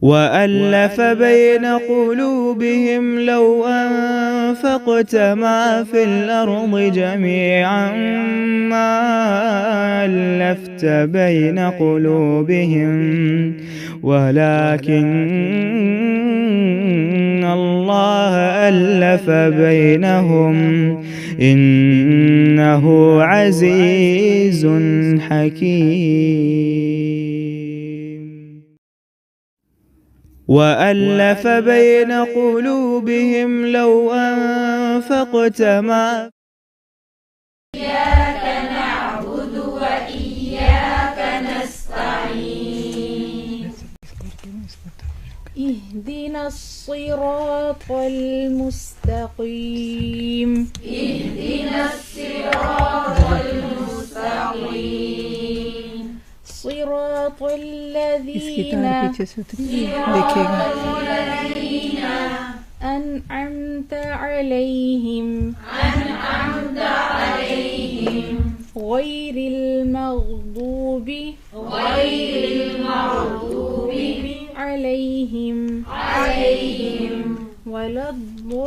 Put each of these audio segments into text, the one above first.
وَأَلَّفَ بَيْنَ قُلُوبِهِمْ لَوْ أَنفَقْتَ مَا فِي الْأَرْضِ جَمِيعًا مَا أَلَّفْتَ بَيْنَ قُلُوبِهِمْ وَلَكِنَّ اللَّهَ أَلَّفَ بَيْنَهُمْ إِنَّهُ عَزِيزٌ حَكِيمٌ وَأَلَّفَ بَيْنَ قُلُوبِهِمْ لَوْ أَنفَقْتَ مَا إياك نعبد وإياك نستعين اهدنا الصراط المستقيم اهدنا الصراط المستقيم صراط الذين أنعمت عليهم غير المغضوب عليهم ولا الضالين.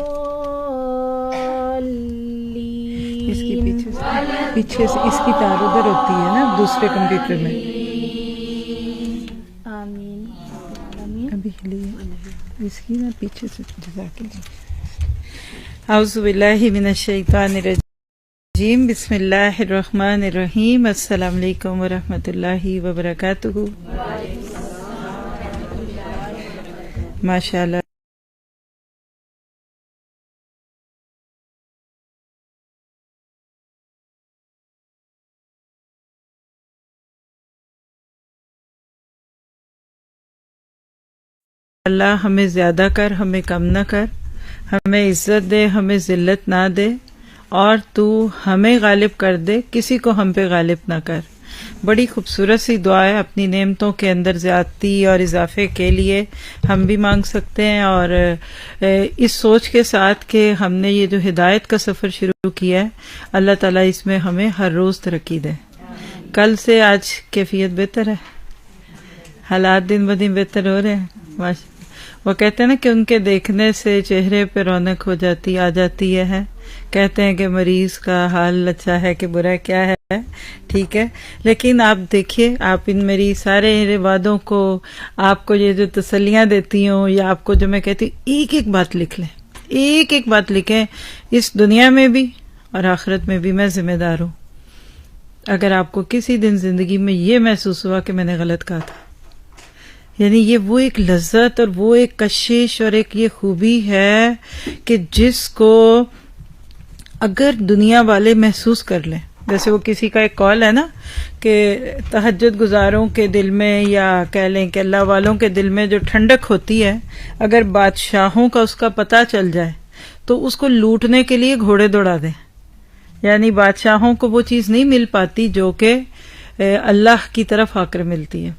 اس کی پیچھے سے اس کی تار ادھر ہوتی ہے نا دوسرے کمپیوٹر میں. آمین. ابھی لیے اس کی نا پیچھے سے. جزاک اللہ. اعوذ باللہ من الشیطان الرجیم. بسم اللہ الرحمن الرحیم. السلام علیکم ورحمۃ اللہ وبرکاتہ. ماشاء اللہ. اللہ ہمیں زیادہ کر، ہمیں کم نہ کر، ہمیں عزت دے، ہمیں ذلت نہ دے، اور تو ہمیں غالب کر دے، کسی کو ہم پہ غالب نہ کر. بڑی خوبصورت سی دعا ہے. اپنی نعمتوں کے اندر زیادتی اور اضافے کے لیے ہم بھی مانگ سکتے ہیں، اور اس سوچ کے ساتھ کہ ہم نے یہ جو ہدایت کا سفر شروع کیا ہے، اللہ تعالیٰ اس میں ہمیں ہر روز ترقی دے. کل سے آج کیفیت بہتر ہے، حالات دن بدن بہتر ہو رہے ہیں. وہ کہتے ہیں نا کہ ان کے دیکھنے سے چہرے پہ رونق ہو جاتی آ جاتی ہے. کہتے ہیں کہ مریض کا حال اچھا ہے کہ برا کیا ہے. ٹھیک ہے، لیکن آپ دیکھیے، آپ ان میری سارے وعدوں کو، آپ کو یہ جو تسلیاں دیتی ہوں یا آپ کو جو میں کہتی ہوں، ایک ایک بات لکھ لیں، ایک ایک بات لکھیں. اس دنیا میں بھی اور آخرت میں بھی میں ذمہ دار ہوں. اگر آپ کو کسی دن زندگی میں یہ محسوس ہوا کہ میں نے غلط کہا تھا، یعنی یہ وہ ایک لذت اور وہ ایک کشش اور ایک یہ خوبی ہے کہ جس کو اگر دنیا والے محسوس کر لیں، جیسے وہ کسی کا ایک قول ہے نا کہ تہجد گزاروں کے دل میں، یا کہہ لیں کہ اللہ والوں کے دل میں جو ٹھنڈک ہوتی ہے، اگر بادشاہوں کا اس کا پتہ چل جائے تو اس کو لوٹنے کے لیے گھوڑے دوڑا دیں. یعنی بادشاہوں کو وہ چیز نہیں مل پاتی جو کہ اللہ کی طرف آ کر ملتی ہے.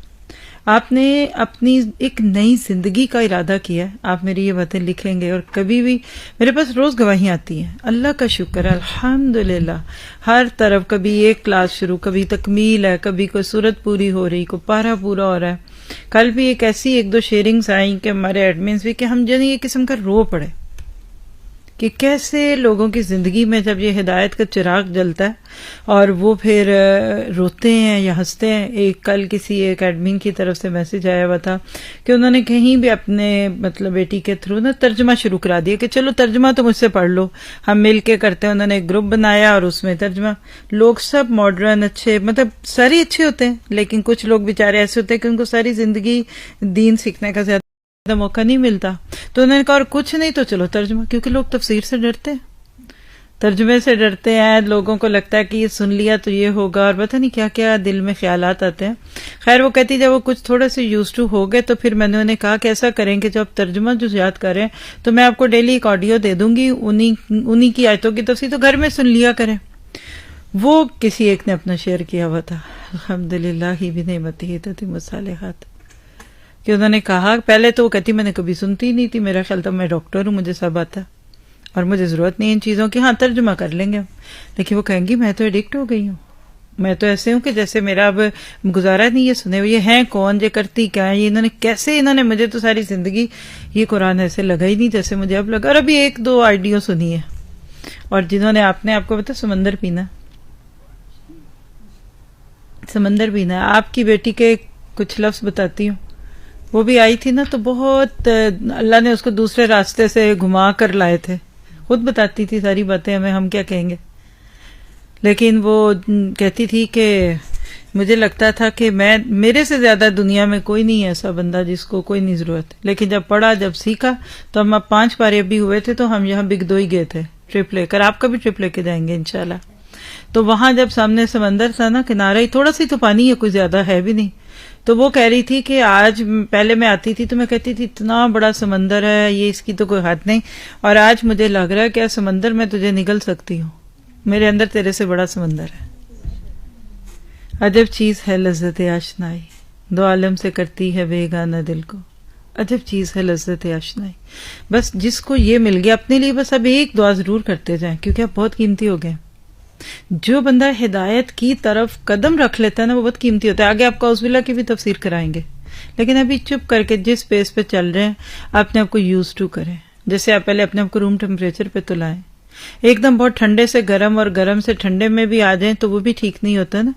آپ نے اپنی ایک نئی زندگی کا ارادہ کیا ہے. آپ میری یہ باتیں لکھیں گے، اور کبھی بھی میرے پاس روز گواہیاں آتی ہیں. اللہ کا شکر ہے، الحمدللہ. ہر طرف کبھی ایک کلاس شروع، کبھی تکمیل ہے، کبھی کوئی صورت پوری ہو رہی، کوئی پارہ پورا ہو رہا ہے. کل بھی ایک ایسی ایک دو شیئرنگز آئیں کہ ہمارے ایڈمنز بھی کہ ہم جنہیں یہ قسم کا رو پڑے کہ کیسے لوگوں کی زندگی میں جب یہ ہدایت کا چراغ جلتا ہے اور وہ پھر روتے ہیں یا ہنستے ہیں. کل کسی ایک ایڈمن کی طرف سے میسج آیا ہوا تھا کہ انہوں نے کہیں بھی اپنے مطلب بیٹی کے تھرو نا ترجمہ شروع کرا دیا کہ چلو ترجمہ تو مجھ سے پڑھ لو، ہم مل کے کرتے ہیں. انہوں نے ایک گروپ بنایا اور اس میں ترجمہ. لوگ سب ماڈرن اچھے، مطلب سارے اچھے ہوتے ہیں، لیکن کچھ لوگ بیچارے ایسے ہوتے ہیں کہ ان کو ساری زندگی دین سیکھنے کا زیادہ موقع نہیں ملتا. تو انہوں نے کہا اور کچھ نہیں تو چلو ترجمہ، کیونکہ لوگ تفسیر سے ڈرتے ہیں، ترجمے سے ڈرتے ہیں. لوگوں کو لگتا ہے کہ یہ سن لیا تو یہ ہوگا، اور پتہ نہیں کیا کیا دل میں خیالات آتے ہیں. خیر وہ کہتی جب وہ کچھ تھوڑے سے یوز ٹو ہو گئے تو پھر میں نے انہیں کہا کہ ایسا کریں کہ جب ترجمہ جو یاد کریں تو میں آپ کو ڈیلی ایک آڈیو دے دوں گی، انہی کی آیتوں کی تفسیر تو گھر میں سن لیا کریں. وہ کسی ایک نے اپنا شیئر کیا ہوا تھا، الحمدللہ بنعمتہ تتم الصالحات، کہ انہوں نے کہا پہلے تو وہ کہتی میں نے کبھی سنتی نہیں تھی، میرا خیال تھا میں ڈاکٹر ہوں، مجھے سب آتا اور مجھے ضرورت نہیں ان چیزوں کی، ہاں ترجمہ کر لیں گے ہم. لیکن وہ کہیں گی میں تو ایڈکٹ ہو گئی ہوں، میں تو ایسے ہوں کہ جیسے میرا اب گزارا نہیں یہ سنے ہوئے، یہ ہیں کون، یہ کرتی کیا ہے، یہ انہوں نے مجھے تو ساری زندگی یہ قرآن ایسے لگا ہی نہیں جیسے مجھے اب لگا. اور ابھی ایک دو آئیڈیو سنی ہے. اور جنہوں نے آپ کو پتا سمندر پینا ہے، آپ کی بیٹی کے کچھ لفظ بتاتی ہوں. وہ بھی آئی تھی نا تو بہت اللہ نے اس کو دوسرے راستے سے گھما کر لائے تھے. خود بتاتی تھی ساری باتیں ہمیں، ہم کیا کہیں گے. لیکن وہ کہتی تھی کہ مجھے لگتا تھا کہ میرے سے زیادہ دنیا میں کوئی نہیں ایسا بندہ جس کو کوئی نہیں ضرورت. لیکن جب پڑھا، جب سیکھا تو ہم اب 5 پارے بھی ہوئے تھے تو ہم یہاں بگ 2 ہی گئے تھے ٹرپ لے کر. آپ کا بھی ٹرپ لے کے جائیں گے انشاءاللہ. تو وہاں جب سامنے سمندر تھا نا، کنارہ ہی تھوڑا سی تو پانی ہے، کوئی زیادہ ہے بھی نہیں. تو وہ کہہ رہی تھی کہ آج پہلے میں آتی تھی تو میں کہتی تھی اتنا بڑا سمندر ہے، یہ اس کی تو کوئی حد نہیں. اور آج مجھے لگ رہا ہے کہ سمندر میں تجھے نگل سکتی ہوں، میرے اندر تیرے سے بڑا سمندر ہے. عجب چیز ہے لذت آشنائی، دو عالم سے کرتی ہے بیگانہ دل کو. عجب چیز ہے لذت آشنائی. بس جس کو یہ مل گیا اپنے لیے، بس اب ایک دعا ضرور کرتے جائیں کیونکہ اب بہت قیمتی ہو گئے. جو بندہ ہدایت کی طرف قدم رکھ لیتا ہے نا وہ بہت قیمتی ہوتا ہے. آگے آپ کو اعوذ باللہ کی بھی تفسیر کرائیں گے، لیکن ابھی چپ کر کے جس پیس پہ چل رہے ہیں اپنے آپ کو یوز ٹو کریں. جیسے آپ پہلے اپنے آپ کو روم ٹیمپریچر پہ تو لائیں. ایک دم بہت ٹھنڈے سے گرم اور گرم سے ٹھنڈے میں بھی آ جائیں تو وہ بھی ٹھیک نہیں ہوتا نا.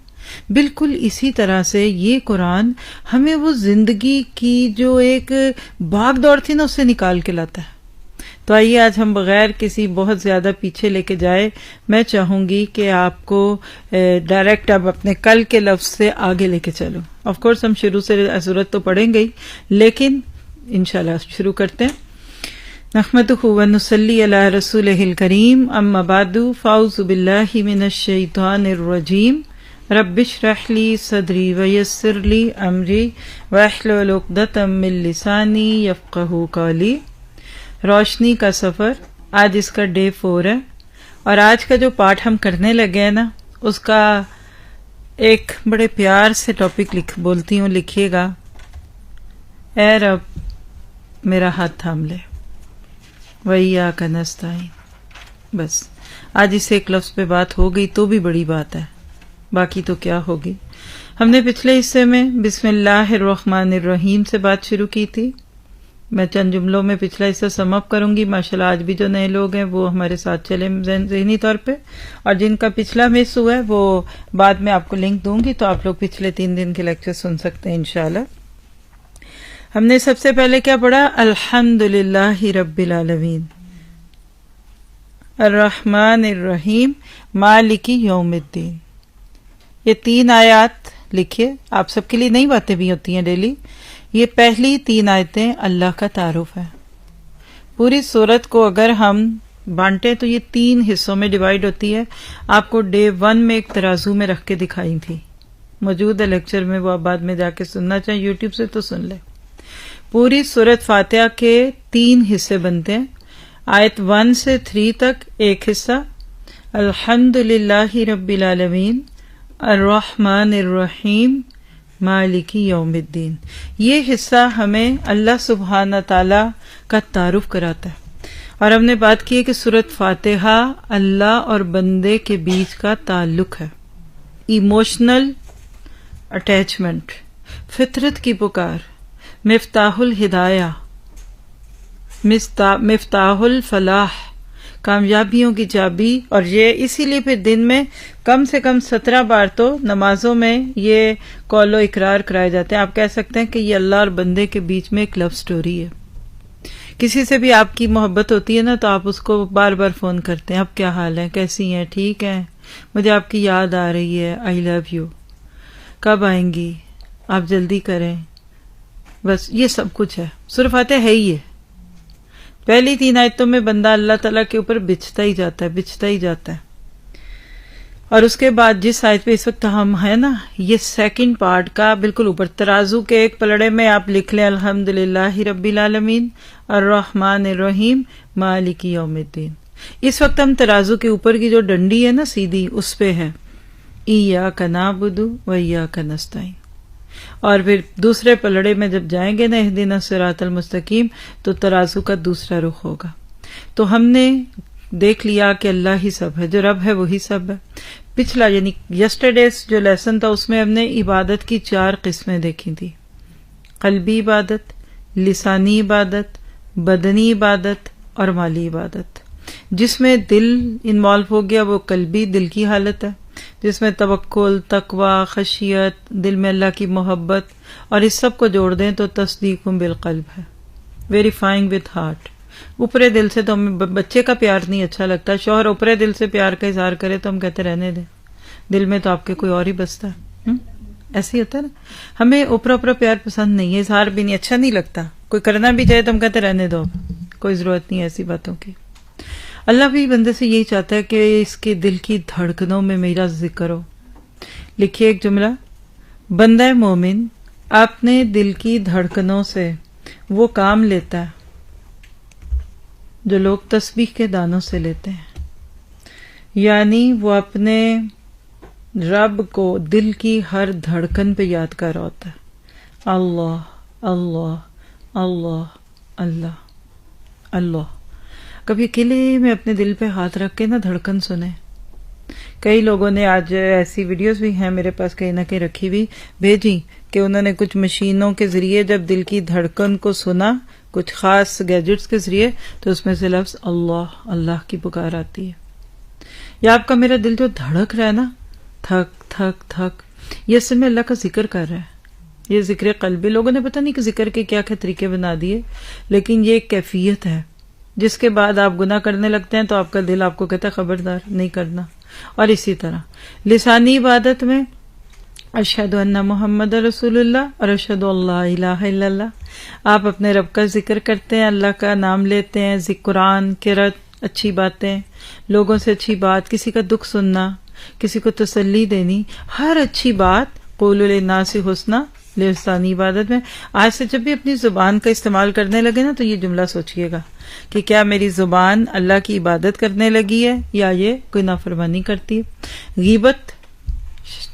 بالکل اسی طرح سے یہ قرآن ہمیں وہ زندگی کی جو ایک بھاگ دوڑ تھی نا اس سے نکال کے لاتا ہے. تو آئیے آج ہم بغیر کسی بہت زیادہ پیچھے لے کے جائے، میں چاہوں گی کہ آپ کو ڈائریکٹ اب اپنے کل کے لفظ سے آگے لے کے چلو. آف کورس ہم شروع سے ضرورت تو پڑیں گئی، لیکن انشاءاللہ شروع کرتے ہیں. نحمدہ ونصلی علی رسولہ الکریم، اما بعد فاعوذ باللہ من الشیطان الرجیم. رب اشرح لی صدری ویسر لی امری واحلل عقدۃ من لسانی یفقہوا قولی. روشنی کا سفر، آج اس کا ڈے 4 ہے. اور آج کا جو پارٹ ہم کرنے لگے ہیں نا اس کا ایک بڑے پیار سے ٹاپک بولتی ہوں، لکھیے گا. اے رب میرا ہاتھ تھام لے، وَإِيَّاكَ نَسْتَعِينُ. بس آج اس ایک لفظ پہ بات ہو گئی تو بھی بڑی بات ہے، باقی تو کیا ہوگی. ہم نے پچھلے حصے میں بسم اللہ الرحمن الرحیم سے بات شروع کی تھی. میں چند جملوں میں پچھلا حصہ سم اپ کروں گی. ماشاءاللہ آج بھی جو نئے لوگ ہیں وہ ہمارے ساتھ چلے ذہنی طور پہ، اور جن کا پچھلا مس ہوا ہے وہ بعد میں آپ کو لنک دوں گی تو آپ لوگ پچھلے 3 دن کے لیکچر سن سکتے ہیں انشاءاللہ. ہم نے سب سے پہلے کیا پڑھا؟ الحمدللہ رب العالمین، الرحمن الرحیم، مالک یوم الدین. یہ 3 آیات لکھیے. آپ سب کے لیے نئی باتیں بھی ہوتی ہیں ڈیلی. یہ پہلی 3 آیتیں اللہ کا تعارف ہے. پوری سورت کو اگر ہم بانٹیں تو یہ 3 حصوں میں ڈیوائیڈ ہوتی ہے. آپ کو ڈے 1 میں ایک ترازو میں رکھ کے دکھائی تھی، موجود ہے لیکچر میں، وہ آپ بعد میں جا کے سننا چاہیں یوٹیوب سے تو سن لیں. پوری سورت فاتحہ کے 3 حصے بنتے ہیں. آیت 1 سے 3 تک ایک حصہ الحمدللہ رب العالمین الرحمن الرحیم مالک یوم الدین. یہ حصہ ہمیں اللہ سبحانہ تعالی کا تعارف کراتا ہے. اور ہم نے بات کی ہے کہ سورۃ فاتحہ اللہ اور بندے کے بیچ کا تعلق ہے. ایموشنل اٹیچمنٹ، فطرت کی پکار، مفتاح الہدایہ، مفتاح الفلاح، کامیابیوں کی چابی. اور یہ اسی لیے پھر دن میں کم سے کم 17 بار تو نمازوں میں یہ قول و اقرار کرائے جاتے ہیں. آپ کہہ سکتے ہیں کہ یہ اللہ اور بندے کے بیچ میں ایک لو سٹوری ہے. کسی سے بھی آپ کی محبت ہوتی ہے نا تو آپ اس کو بار بار فون کرتے ہیں، اب کیا حال ہے، کیسی ہیں، ٹھیک ہیں، مجھے آپ کی یاد آ رہی ہے، آئی لو یو، کب آئیں گی، آپ جلدی کریں. بس یہ سب کچھ ہے. سورۃ فاتحہ ہے ہی ہے. پہلی 3 آیتوں میں بندہ اللہ تعالیٰ کے اوپر بچھتا ہی جاتا ہے. اور اس کے بعد جس آیت پہ اس وقت ہم ہیں نا، یہ سیکنڈ پارٹ کا بالکل اوپر ترازو کے ایک پلڑے میں آپ لکھ لیں الحمدللہ رب العالمین الرحمن الرحیم مالک یوم الدین. اس وقت ہم ترازو کے اوپر کی جو ڈنڈی ہے نا سیدھی، اس پہ ہے ایاک نعبد و ایاک نستعین. اور پھر دوسرے پلڑے میں جب جائیں گے نا اہدنا الصراط المستقیم تو ترازو کا دوسرا رخ ہوگا. تو ہم نے دیکھ لیا کہ اللہ ہی سب ہے، جو رب ہے وہی سب ہے. پچھلا یعنی یسٹرڈیز جو لیسن تھا اس میں ہم نے عبادت کی 4 قسمیں دیکھی تھی: قلبی عبادت، لسانی عبادت، بدنی عبادت اور مالی عبادت. جس میں دل انوالو ہو گیا وہ قلبی، دل کی حالت ہے، جس میں توکل، تقوی، خشیت، دل میں اللہ کی محبت اور اس سب کو جوڑ دیں تو تصدیق بالقلب ہے، ویریفائنگ وتھ ہارٹ. اوپرے دل سے تو ہمیں بچے کا پیار نہیں اچھا لگتا، شوہر اوپرے دل سے پیار کا اظہار کرے تو ہم کہتے رہنے دیں، دل میں تو آپ کے کوئی اور ہی بستا ہے. ایسے ہی ہوتا ہے نا، ہمیں اوپرا اوپرا پیار پسند نہیں ہے، اظہار بھی نہیں، اچھا نہیں لگتا، کوئی کرنا بھی چاہے تو ہم کہتے رہنے دو، کوئی ضرورت نہیں ہے ایسی باتوں کی. اللہ بھی بندے سے یہی چاہتا ہے کہ اس کے دل کی دھڑکنوں میں میرا ذکر ہو. لکھیے ایک جملہ: بندہ مومن اپنے دل کی دھڑکنوں سے وہ کام لیتا ہے جو لوگ تسبیح کے دانوں سے لیتے ہیں. یعنی وہ اپنے رب کو دل کی ہر دھڑکن پہ یاد کر رہا ہوتا ہے. اللہ اللہ اللہ اللہ اللہ. کبھی اکیلے میں اپنے دل پہ ہاتھ رکھ کے نا دھڑکن سنیں. کئی لوگوں نے آج ایسی ویڈیوز بھی ہیں میرے پاس کہیں نہ کہیں رکھی ہوئی بھیجی کہ انہوں نے کچھ مشینوں کے ذریعے جب دل کی دھڑکن کو سنا، کچھ خاص گیجٹس کے ذریعے، تو اس میں سے لفظ اللہ اللہ کی پکار آتی ہے. یا آپ کا میرا دل جو دھڑک رہا ہے نا، تھک تھک تھک، یہ اصل میں اللہ کا ذکر کر رہا ہے. یہ ذکر قلبی. لوگوں نے پتہ نہیں کہ ذکر کے کیا کیا طریقے بنا دیے، لیکن یہ ایک کیفیت ہے جس کے بعد آپ گناہ کرنے لگتے ہیں تو آپ کا دل آپ کو کہتا ہے خبردار نہیں کرنا. اور اسی طرح لسانی عبادت میں اشہد ان محمد رسول اللہ اور اشہد اللہ الہ الا اللہ، آپ اپنے رب کا ذکر کرتے ہیں، اللہ کا نام لیتے ہیں، قرآن، قرأت، اچھی باتیں، لوگوں سے اچھی بات، کسی کا دکھ سننا، کسی کو تسلی دینی، ہر اچھی بات. قولوا للناس حسنا لسانی عبادت میں. آج سے جب بھی اپنی زبان کا استعمال کرنے لگے نا تو یہ جملہ سوچئے گا کہ کیا میری زبان اللہ کی عبادت کرنے لگی ہے یا یہ کوئی نافرمانی کرتی ہے. غیبت،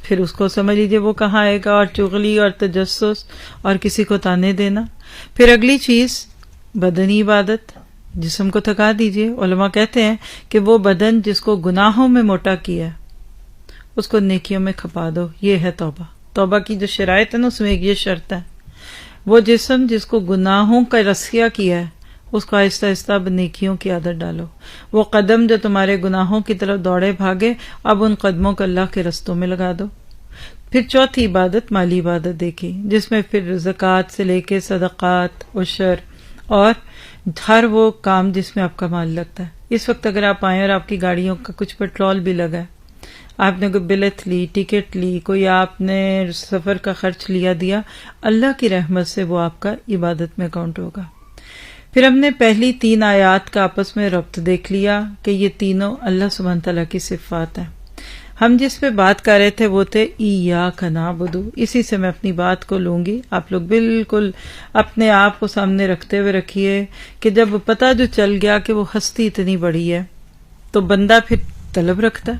پھر اس کو سمجھ لیجیے وہ کہاں آئے گا، اور چغلی اور تجسس اور کسی کو تانے دینا. پھر اگلی چیز بدنی عبادت، جسم کو تھکا دیجیے. علماء کہتے ہیں کہ وہ بدن جس کو گناہوں میں موٹا کیا ہے اس کو نیکیوں میں کھپا دو. یہ ہے توبہ. توبہ کی جو شرائط ہے نا اس میں ایک یہ شرط ہے، وہ جسم جس کو گناہوں کا رسیا کیا ہے اس کو آہستہ آہستہ اب نیکیوں کی عادت ڈالو. وہ قدم جو تمہارے گناہوں کی طرف دوڑے بھاگے اب ان قدموں کو اللہ کے رستوں میں لگا دو. پھر چوتھی عبادت مالی عبادت دیکھی، جس میں پھر زکوٰۃ سے لے کے صدقات، عشر اور ہر وہ کام جس میں آپ کا مال لگتا ہے. اس وقت اگر آپ آئیں اور آپ کی گاڑیوں کا کچھ پیٹرول بھی لگا ہے، آپ نے کوئی بلت لی، ٹکٹ لی، کوئی آپ نے سفر کا خرچ لیا دیا، اللہ کی رحمت سے وہ آپ کا عبادت میں اکاؤنٹ ہوگا. پھر ہم نے پہلی 3 آیات کا آپس میں ربط دیکھ لیا کہ یہ تینوں اللہ سبحانہ تعالیٰ کی صفات ہیں. ہم جس پہ بات کر رہے تھے وہ تھے ایاک نعبد. اسی سے میں اپنی بات کو لوں گی. آپ لوگ بالکل اپنے آپ کو سامنے رکھتے ہوئے رکھیے کہ جب پتہ جو چل گیا کہ وہ ہستی اتنی بڑی ہے تو بندہ پھر طلب رکھتا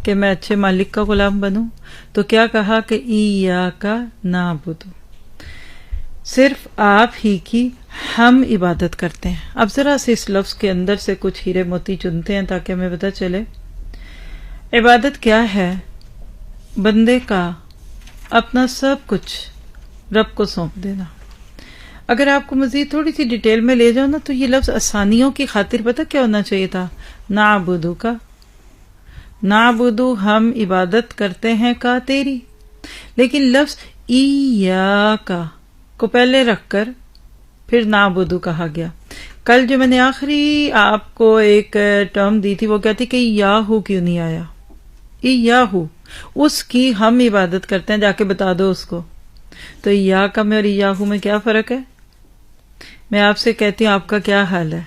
کہ میں اچھے مالک کا غلام بنوں. تو کیا کہا کہ ایاک نعبد، صرف آپ ہی کی ہم عبادت کرتے ہیں. اب ذرا سے اس لفظ کے اندر سے کچھ ہیرے موتی چنتے ہیں تاکہ ہمیں پتہ چلے عبادت کیا ہے. بندے کا اپنا سب کچھ رب کو سونپ دینا. اگر آپ کو مزید تھوڑی سی ڈیٹیل میں لے جاؤ نا تو یہ لفظ آسانیوں کی خاطر پتہ کیا ہونا چاہیے تھا، نعبدو کا. نعبدو ہم عبادت کرتے ہیں کا تیری، لیکن لفظ ایاک کو پہلے رکھ کر پھر نعبدو کہا گیا. کل جو میں نے آخری آپ کو ایک ٹرم دی تھی وہ کہتی کہ یاہو کیوں نہیں آیا. یاہو اس کی ہم عبادت کرتے ہیں، جا کے بتا دو اس کو. تو ایاک میں اور یاہو میں کیا فرق ہے؟ میں آپ سے کہتی ہوں آپ کا کیا حال ہے،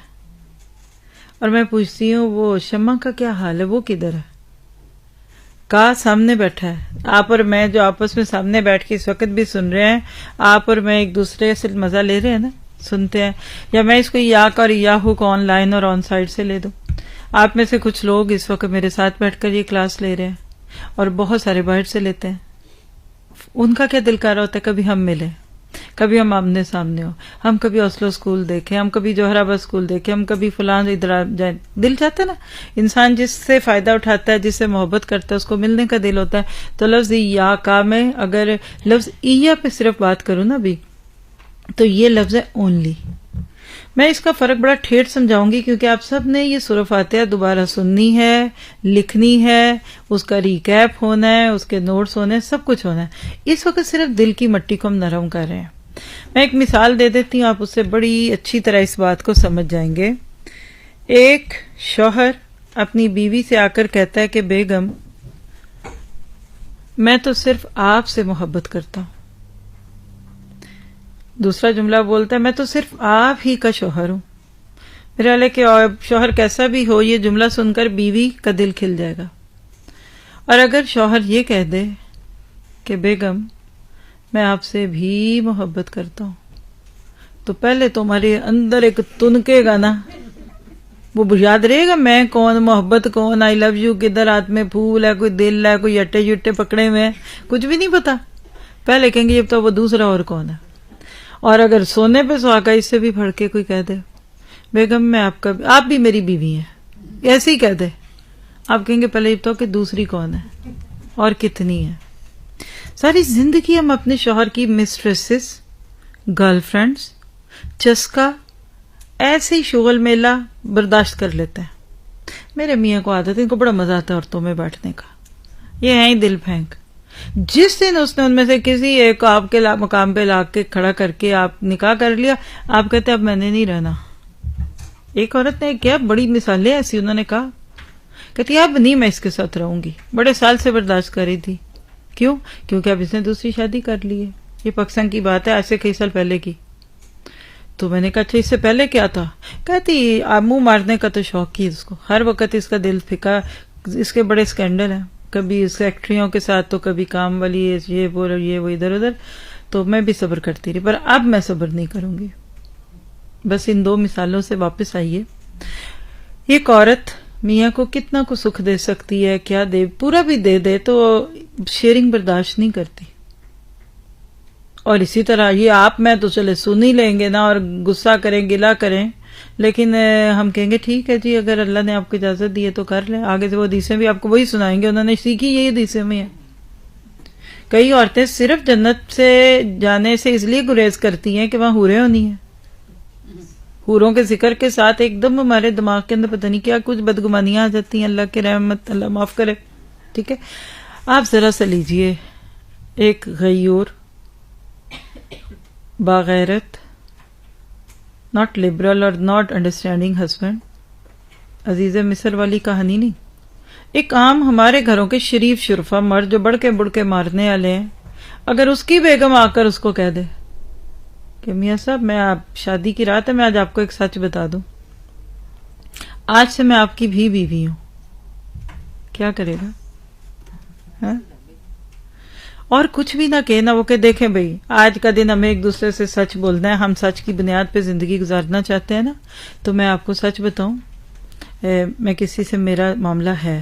اور میں پوچھتی ہوں وہ شمع کا کیا حال ہے، وہ کدھر ہے؟ کا سامنے بیٹھا ہے. آپ اور میں جو آپس میں سامنے بیٹھ کے اس وقت بھی سن رہے ہیں، آپ اور میں ایک دوسرے سے مزہ لے رہے ہیں نا، سنتے ہیں. یا میں اس کو یاک اور یاہو کو آن لائن اور آن سائٹ سے لے دوں. آپ میں سے کچھ لوگ اس وقت میرے ساتھ بیٹھ کر یہ کلاس لے رہے ہیں اور بہت سارے باہر سے لیتے ہیں. ان کا کیا دل کر رہا ہوتا ہے کبھی ہم ملیں. کبھی ہم آمنے سامنے ہو، ہم کبھی اوسلو اسکول دیکھیں، ہم کبھی جوہر آباد اسکول دیکھیں، ہم کبھی فلاں ادھر جائیں، دل چاہتا ہے نا، انسان جس سے فائدہ اٹھاتا ہے، جس سے محبت کرتا ہے، اس کو ملنے کا دل ہوتا ہے. تو لفظ یا کا میں اگر لفظ ایہ پہ صرف بات کروں نا بھی، تو یہ لفظ ہے اونلی. میں اس کا فرق بڑا ٹھیٹ سمجھاؤں گی، کیونکہ آپ سب نے یہ سورہ فاتحہ دوبارہ سننی ہے، لکھنی ہے، اس کا ریکیپ ہونا ہے، اس کے نوٹس ہونے ہیں، سب کچھ ہونا ہے. اس وقت صرف دل کی مٹی کو ہم نرم کر رہے ہیں. میں ایک مثال دے دیتی ہوں، آپ اس سے بڑی اچھی طرح اس بات کو سمجھ جائیں گے. ایک شوہر اپنی بیوی سے آ کر کہتا ہے کہ بیگم میں تو صرف آپ سے محبت کرتا ہوں. دوسرا جملہ بولتا ہے میں تو صرف آپ ہی کا شوہر ہوں. میرے والے کہ شوہر کیسا بھی ہو، یہ جملہ سن کر بیوی کا دل کھل جائے گا. اور اگر شوہر یہ کہہ دے کہ بیگم میں آپ سے بھی محبت کرتا ہوں، تو پہلے تمہارے اندر ایک تنکے گا نا، وہ یاد رہے گا میں کون، محبت کون، آئی لو یو کدھر، ہاتھ میں پھول ہے، کوئی دل ہے، کوئی اٹے یٹے پکڑے ہوئے ہیں، کچھ بھی نہیں پتا. پہلے کہیں گے یہ تو وہ دوسرا اور کون ہے. اور اگر سونے پہ سہاگا اس سے بھی پھڑ کے کوئی کہہ دے بیگم میں آپ بھی میری بیوی ہیں، ایسے ہی کہہ دے، آپ کہیں گے پہلے یہ تو کہ دوسری کون ہے اور کتنی ہے. ساری زندگی ہم اپنے شوہر کی مسٹریسز، گرل فرینڈز، چسکا، ایسے ہی شغل میلہ برداشت کر لیتے ہیں. میرے میاں کو عادت ہے، ان کو بڑا مزہ آتا ہے عورتوں میں بیٹھنے کا، یہ ہیں ہی دل پھینک. جس دن اس نے ان میں سے کسی ایک آپ کے مقام پہ لا کے کھڑا کر کے آپ نکاح کر لیا، آپ کہتے اب میں نے نہیں رہنا. ایک عورت نے کیا بڑی مثالیں ایسی انہوں نے کہا، کہتی اب نہیں میں اس کے ساتھ رہوں گی، بڑے سال سے برداشت کر رہی تھی. کیوں؟ کیونکہ اب اس نے دوسری شادی کر لی ہے. یہ پاکستان کی بات ہے، آج سے کئی سال پہلے کی. تو میں نے کہا اچھا اس سے پہلے کیا تھا؟ کہتی منہ مارنے کا تو شوق ہی اس کو، ہر وقت اس کا دل پھکا، اس کے بڑے اسکینڈل ہیں، کبھی سیکٹریوں کے ساتھ تو کبھی کام والی یہ وہ ادھر ادھر. تو میں بھی صبر کرتی رہی، پر اب میں صبر نہیں کروں گی. بس ان دو مثالوں سے واپس آئیے. ایک عورت میاں کو کتنا کو سکھ دے سکتی ہے، کیا دے، پورا بھی دے دے تو شیئرنگ برداشت نہیں کرتی. اور اسی طرح یہ آپ میں تو چلے سن ہی لیں گے نا، اور غصہ کریں، گلہ کریں، لیکن ہم کہیں گے ٹھیک ہے جی اگر اللہ نے آپ کو اجازت دی ہے تو کر لیں. آگے سے وہ حدیثیں بھی آپ کو وہی سنائیں گے، انہوں نے سیکھی یہی حدیثیں میں ہیں. کئی عورتیں صرف جنت سے جانے سے اس لیے گریز کرتی ہیں کہ وہاں حوریں ہونی ہیں. حوروں کے ذکر کے ساتھ ایک دم ہمارے دماغ کے اندر پتہ نہیں کیا کچھ بدگمانیاں آ جاتی ہیں. اللہ کی رحمت، اللہ معاف کرے. ٹھیک ہے، آپ ذرا سا لیجئے ایک غیور، باغیرت، ناٹ لبرل اور ناٹ انڈرسٹینڈنگ ہسبینڈ. عزیز مصر والی کہانی نہیں، ایک عام ہمارے گھروں کے شریف شرفا مرد جو بڑھ کے مارنے والے ہیں، اگر اس کی بیگم آ کر اس کو کہہ دے کہ میاں صاحب میں آپ شادی کی رات ہے، میں آج آپ کو ایک سچ بتا دوں، آج سے میں آپ کی بھی بیوی ہوں، کیا کرے گا؟ ہاں؟ اور کچھ بھی نہ کہے نا، وہ کہ دیکھیں بھئی آج کا دن ہمیں ایک دوسرے سے سچ بولنا ہے، ہم سچ کی بنیاد پہ زندگی گزارنا چاہتے ہیں نا. تو میں آپ کو سچ بتاؤں، میں کسی سے میرا معاملہ ہے،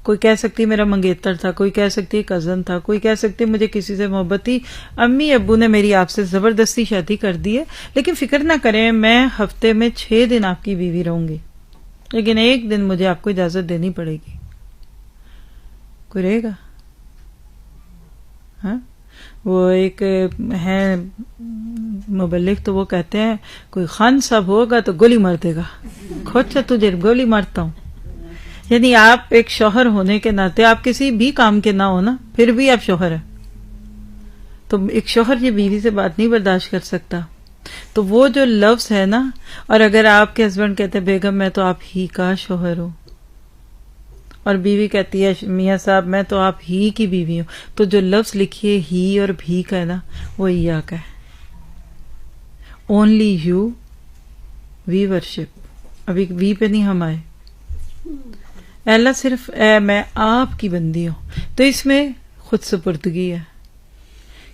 کوئی کہہ سکتی میرا منگیتر تھا، کوئی کہہ سکتی کزن تھا، کوئی کہہ سکتی مجھے کسی سے محبت تھی، امی ابو نے میری آپ سے زبردستی شادی کر دی ہے، لیکن فکر نہ کریں میں ہفتے میں 6 دن آپ کی بیوی رہوں گی، لیکن ایک دن مجھے آپ کو اجازت دینی پڑے گی. کوئی رہے گا؟ ہاں، وہ ایک ہے مبلغ، تو وہ کہتے ہیں کوئی خان صاحب ہوگا تو گولی مار دے گا. کھوچا تجھے گولی مارتا ہوں. یعنی آپ ایک شوہر ہونے کے ناطے، آپ کسی بھی کام کے نہ ہو نا، پھر بھی آپ شوہر ہیں. تو ایک شوہر یہ بیوی سے بات نہیں برداشت کر سکتا. تو وہ جو لفظ ہے نا، اور اگر آپ کے ہسبینڈ کہتے ہیں بیگم میں تو آپ ہی کا شوہر ہوں، اور بیوی کہتی ہے میاں صاحب میں تو آپ ہی کی بیوی ہوں، تو جو لفظ لکھیے ہی اور بھی کا ہے نا، وہ یا کا ہے. Only you we worship. ابھی وی پہ نہیں ہم آئے. اللہ صرف اے میں آپ کی بندی ہوں. تو اس میں خود سپردگی ہے،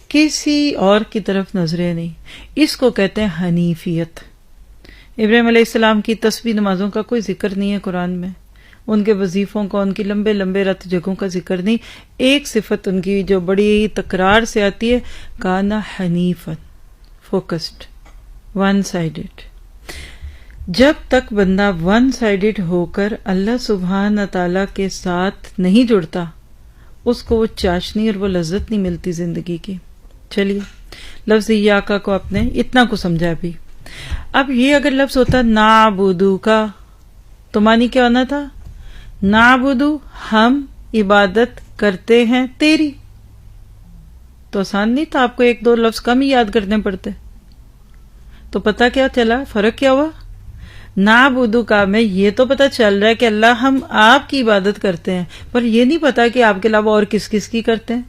کسی اور کی طرف نظریں نہیں. اس کو کہتے ہیں حنیفیت. ابراہیم علیہ السلام کی تسبیح نمازوں کا کوئی ذکر نہیں ہے قرآن میں. ان کے وظیفوں کا، ان کی لمبے لمبے رت جگہوں کا ذکر نہیں. ایک صفت ان کی جو بڑی تکرار سے آتی ہے، کانا حنیفا، فوکسڈ، ون سائیڈڈ. جب تک بندہ ون سائیڈڈ ہو کر اللہ سبحانہ تعالیٰ کے ساتھ نہیں جڑتا، اس کو وہ چاشنی اور وہ لذت نہیں ملتی زندگی کی. چلیے لفظ ایاکا کو آپ نے اتنا کو سمجھا بھی. اب یہ اگر لفظ ہوتا نعبدو کا تو معنی کیا ہونا تھا؟ نعبدو، ہم عبادت کرتے ہیں تیری. تو آسان نہیں تھا، آپ کو ایک دو لفظ کم ہی یاد کرنے پڑتے. تو پتہ کیا چلا، فرق کیا ہوا؟ نعبدو کا میں یہ تو پتہ چل رہا ہے کہ اللہ ہم آپ کی عبادت کرتے ہیں، پر یہ نہیں پتا کہ آپ کے علاوہ اور کس کس کی کرتے ہیں.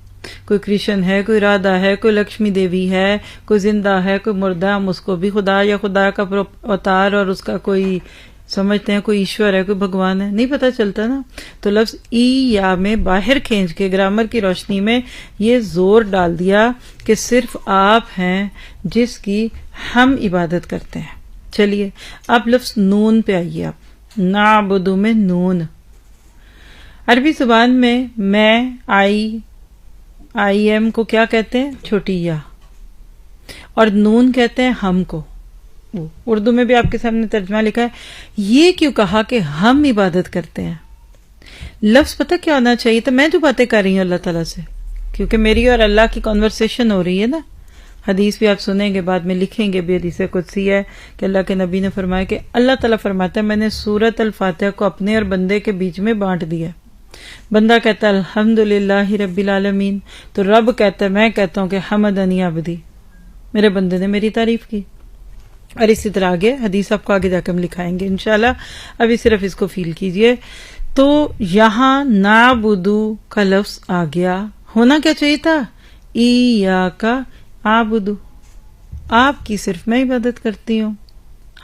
کوئی کرشن ہے، کوئی رادھا ہے، کوئی لکشمی دیوی ہے، کوئی زندہ ہے، کوئی مردہ، ہم اس کو بھی خدا یا خدا کا اوتار اور اس کا کوئی سمجھتے ہیں، کوئی ایشور ہے، کوئی بھگوان ہے، نہیں پتہ چلتا نا. تو لفظ ای یا میں باہر کھینچ کے گرامر کی روشنی میں یہ زور ڈال دیا کہ صرف آپ ہیں جس کی ہم عبادت کرتے ہیں. چلیے اب لفظ نون پہ آئیے. آپ نعبدو میں نون، عربی زبان میں آئی ایم کو کیا کہتے ہیں؟ چھوٹی یا، اور نون کہتے ہیں ہم کو. اردو میں بھی آپ کے سامنے ترجمہ لکھا ہے. یہ کیوں کہا کہ ہم عبادت کرتے ہیں؟ لفظ پتہ کیا ہونا چاہیے تھا؟ میں جو باتیں کر رہی ہوں اللہ تعالیٰ سے، کیونکہ میری اور اللہ کی کنورسیشن ہو رہی ہے نا. حدیث بھی آپ سنیں گے، بعد میں لکھیں گے بھی، حدیث قدسی ہے کہ اللہ کے نبی نے فرمایا کہ اللہ تعالیٰ فرماتا ہے میں نے سورۃ الفاتحہ کو اپنے اور بندے کے بیچ میں بانٹ دیا. بندہ کہتا ہے الحمدللہ رب العالمین، تو رب کہتا ہے، میں کہتا ہوں کہ حمدنی عبدی، میرے بندے نے میری تعریف کی. اور اسی طرح آگے حدیث آپ کو آگے جا کے ہم لکھائیں گے انشاءاللہ. ابھی صرف اس کو فیل کیجئے. تو یہاں نعبدو کا لفظ آ گیا. ہونا کیا چاہیے تھا؟ ایاکا اعبدو، آپ کی صرف میں عبادت کرتی ہوں.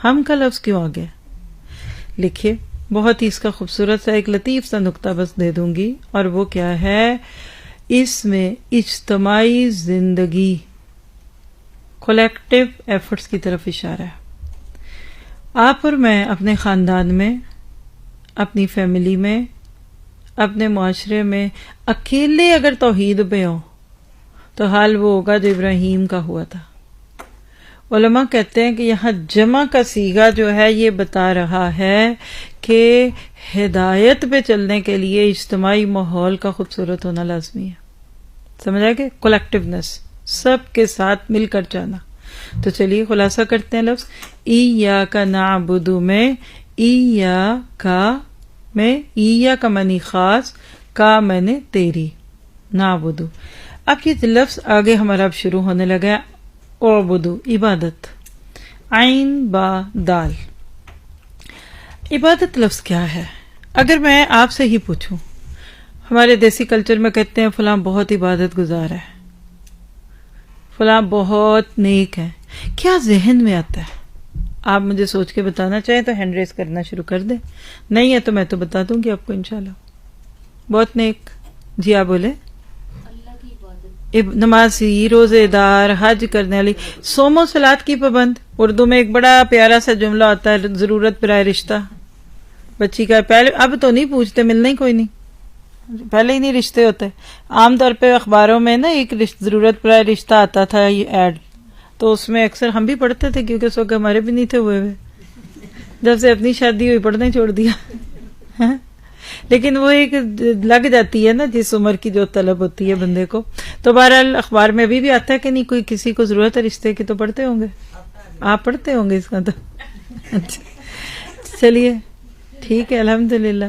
ہم کا لفظ کیوں آ گیا؟ لکھیے، بہت ہی اس کا خوبصورت سا ایک لطیف سا نقطہ بس دے دوں گی، اور وہ کیا ہے؟ اس میں اجتماعی زندگی، کولیکٹیو ایفرٹس کی طرف اشارہ ہے. آپ اور میں اپنے خاندان میں، اپنی فیملی میں، اپنے معاشرے میں اکیلے اگر توحید پہ ہوں تو حال وہ ہوگا جو ابراہیم کا ہوا تھا. علماء کہتے ہیں کہ یہاں جمع کا صیغہ جو ہے یہ بتا رہا ہے کہ ہدایت پہ چلنے کے لیے اجتماعی ماحول کا خوبصورت ہونا لازمی ہے. سمجھ آئے کہ کولیکٹیونیس، سب کے ساتھ مل کر جانا. تو چلیے خلاصہ کرتے ہیں. لفظ ایاکا نعبدو میں ایاکا معنی خاص، کا معنی تیری، نعبدو. اب یہ لفظ آگے ہمارا اب شروع ہونے لگا ہے. اعبدو، عبادت، عین با دال. عبادت لفظ کیا ہے؟ اگر میں آپ سے ہی پوچھوں، ہمارے دیسی کلچر میں کہتے ہیں فلاں بہت عبادت گزار ہے، فلاں بہت نیک ہے. کیا ذہن میں آتا ہے؟ آپ مجھے سوچ کے بتانا چاہیں تو ہینڈ ریز کرنا شروع کر دیں. نہیں ہے تو میں تو بتا دوں گی آپ کو انشاءاللہ. بہت نیک، جی آپ بولے. نمازی، روزے دار، حج کرنے والی، صوم و صلات کی پابند. اردو میں ایک بڑا پیارا سا جملہ ہوتا ہے، ضرورت برائے رشتہ. بچی کا پہلے، اب تو نہیں پوچھتے، ملنا ہی کوئی نہیں، پہلے ہی نہیں رشتے ہوتے. عام طور پہ اخباروں میں نا ایک ضرورت برائے رشتہ آتا تھا، یہ ایڈ، تو اس میں اکثر ہم بھی پڑھتے تھے کیونکہ اس وقت ہمارے بھی نہیں تھے ہوئے. جب سے اپنی شادی ہوئی پڑھنا ہی چھوڑ دیا. لیکن وہ ایک لگ جاتی ہے نا جس عمر کی جو طلب ہوتی ہے بندے کو. تو بہرحال اخبار میں ابھی بھی آتا ہے کہ نہیں کوئی کسی کو ضرورت ہے رشتے کی تو پڑھتے ہوں گے، آپ پڑھتے ہوں گے اس کا تو. چلیے ٹھیک ہے، الحمدللہ.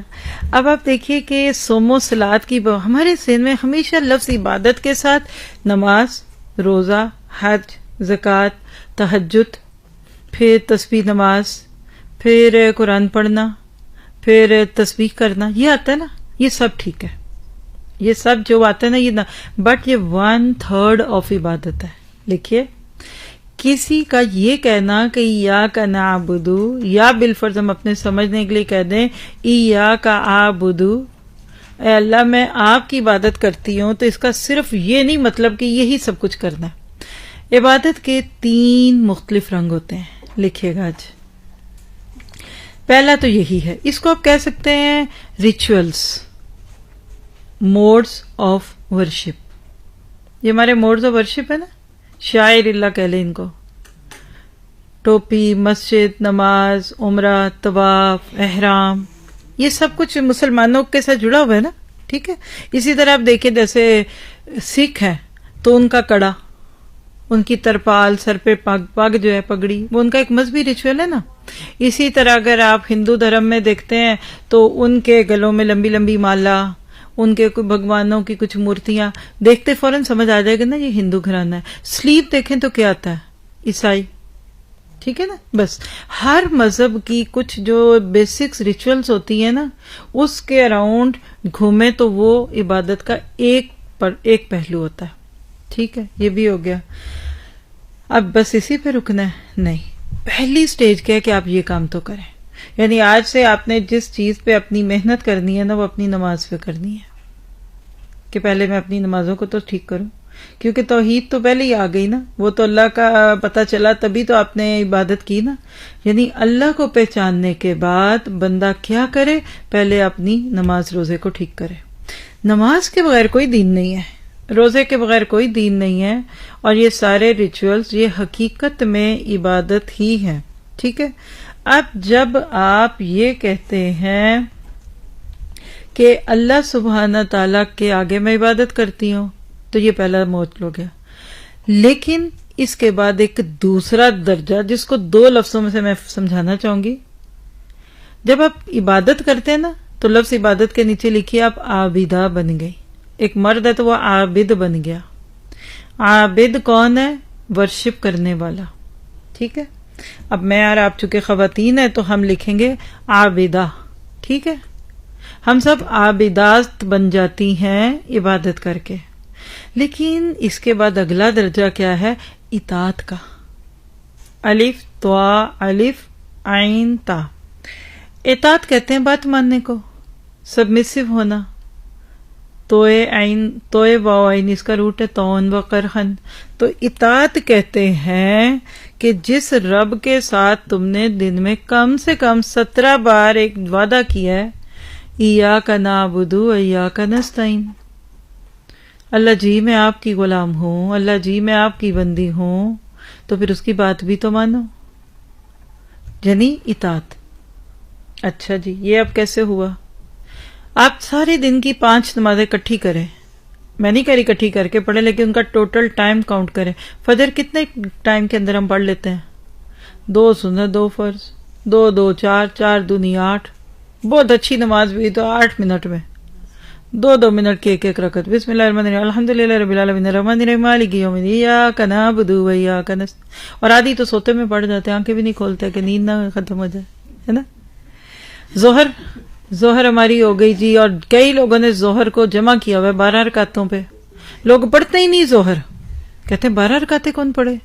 اب آپ دیکھیے کہ صوم و صلات کی ہمارے ذہن میں ہمیشہ لفظ عبادت کے ساتھ نماز، روزہ، حج، زکوٰۃ، تہجد، پھر تسبیح نماز، پھر قرآن پڑھنا، پھر تسبیح کرنا، یہ آتا ہے نا. یہ سب ٹھیک ہے، یہ سب جو آتا ہے نا یہ بٹ یہ 1/3 آف عبادت ہے. لکھیے، کسی کا یہ کہنا کہ ایاکا نعبدو، یا بالفرض ہم اپنے سمجھنے کے لیے کہہ دیں ایاکا اعبدو، اے اللہ میں آپ کی عبادت کرتی ہوں، تو اس کا صرف یہ نہیں مطلب کہ یہی سب کچھ کرنا ہے. عبادت کے 3 مختلف رنگ ہوتے ہیں. لکھیے گا آج. پہلا تو یہی ہے، اس کو آپ کہہ سکتے ہیں ریچولس، موڈز آف ورشپ. یہ ہمارے موڈز آف ورشپ ہے نا، شاعر اللہ کہہ لیں ان کو. ٹوپی، مسجد، نماز، عمرہ، طواف، احرام، یہ سب کچھ مسلمانوں کے ساتھ جڑا ہوا ہے نا. ٹھیک ہے. اسی طرح آپ دیکھیں جیسے سکھ ہیں تو ان کا کڑا، ان کی ترپال، سر پہ پگ جو ہے پگڑی، وہ ان کا ایک مذہبی ریچول ہے نا. اسی طرح اگر آپ ہندو دھرم میں دیکھتے ہیں تو ان کے گلوں میں لمبی لمبی مالا، ان کے کوئی بھگوانوں کی کچھ مورتیاں، دیکھتے فوراً سمجھ آ جائے گا نا یہ ہندو گھرانہ ہے. سلیپ دیکھیں تو کیا آتا ہے؟ عیسائی. ٹھیک ہے نا. بس ہر مذہب کی کچھ جو بیسکس ریچولز ہوتی ہیں نا، اس کے اراؤنڈ گھومے تو وہ عبادت کا ایک پہلو ہوتا ہے. ٹھیک ہے، یہ بھی ہو گیا. اب بس اسی پہ رکنا ہے؟ نہیں. پہلی سٹیج کیا ہے کہ آپ یہ کام تو کریں. یعنی آج سے آپ نے جس چیز پہ اپنی محنت کرنی ہے نا، وہ اپنی نماز پہ کرنی ہے کہ پہلے میں اپنی نمازوں کو تو ٹھیک کروں، کیونکہ توحید تو پہلے ہی آ گئی نا، وہ تو اللہ کا پتہ چلا تبھی تو آپ نے عبادت کی نا. یعنی اللہ کو پہچاننے کے بعد بندہ کیا کرے؟ پہلے اپنی نماز روزے کو ٹھیک کرے. نماز کے بغیر کوئی دین نہیں ہے، روزے کے بغیر کوئی دین نہیں ہے، اور یہ سارے ریچولز یہ حقیقت میں عبادت ہی ہے. ٹھیک ہے. اب جب آپ یہ کہتے ہیں کہ اللہ سبحانہ تعالیٰ کے آگے میں عبادت کرتی ہوں، تو یہ پہلا موت ہو گیا. لیکن اس کے بعد ایک دوسرا درجہ جس کو 2 لفظوں میں سے میں سمجھانا چاہوں گی. جب آپ عبادت کرتے ہیں نا تو لفظ عبادت کے نیچے لکھیے آپ عابدہ بن گئی. ایک مرد ہے تو وہ عابد بن گیا. عابد کون ہے؟ ورشپ کرنے والا. ٹھیک ہے. اب میں اور آپ چونکہ خواتین ہیں تو ہم لکھیں گے عابدہ. ٹھیک ہے. ہم سب عابدات بن جاتی ہیں عبادت کر کے. لیکن اس کے بعد اگلا درجہ کیا ہے؟ اطاعت کا. الف توا الف عین تا. اطاعت کہتے ہیں بات ماننے کو، سبمسو ہونا. توئے واو عین اس کا روٹ ہے تون و قرخن. تو اطاعت کہتے ہیں کہ جس رب کے ساتھ تم نے دن میں کم سے کم 17 بار ایک وعدہ کیا ہے، ایاک نعبد و ایاک نستعین. اللہ جی میں آپ کی غلام ہوں، اللہ جی میں آپ کی بندی ہوں، تو پھر اس کی بات بھی تو مانو. یعنی اطاعت. اچھا جی، یہ اب کیسے ہوا؟ آپ سارے دن کی 5 نمازیں اکٹھی کریں. میں نہیں کہہ رہی اکٹھی کر کے پڑھیں، لیکن ان کا ٹوٹل ٹائم کاؤنٹ کریں. فجر کتنے ٹائم کے اندر ہم پڑھ لیتے ہیں؟ 2 سنت 2 فرض، 2 2 4 4 دونی 8. بہت اچھی نماز بھی تو 8 منٹ میں 2 منٹ کی ایک رکعت. بسم اللہ الرحمن الرحیم الحمدللہ رب العالمین الرحمن الرحیم مالک یوم الدین ایاک نعبد و ایاک نستعین. اور آدھی تو سوتے میں پڑھ جاتے ہیں، آنکھیں بھی نہیں کھولتے کہ نیند نہ ختم ہو جائے، ہے نا. ظہر ہماری ہو گئی جی، اور کئی لوگوں نے ظہر کو جمع کیا ہوا ہے 12 رکعتوں پہ. لوگ پڑھتے ہی نہیں ظہر، کہتے ہیں 12 رکعتیں کون پڑھے.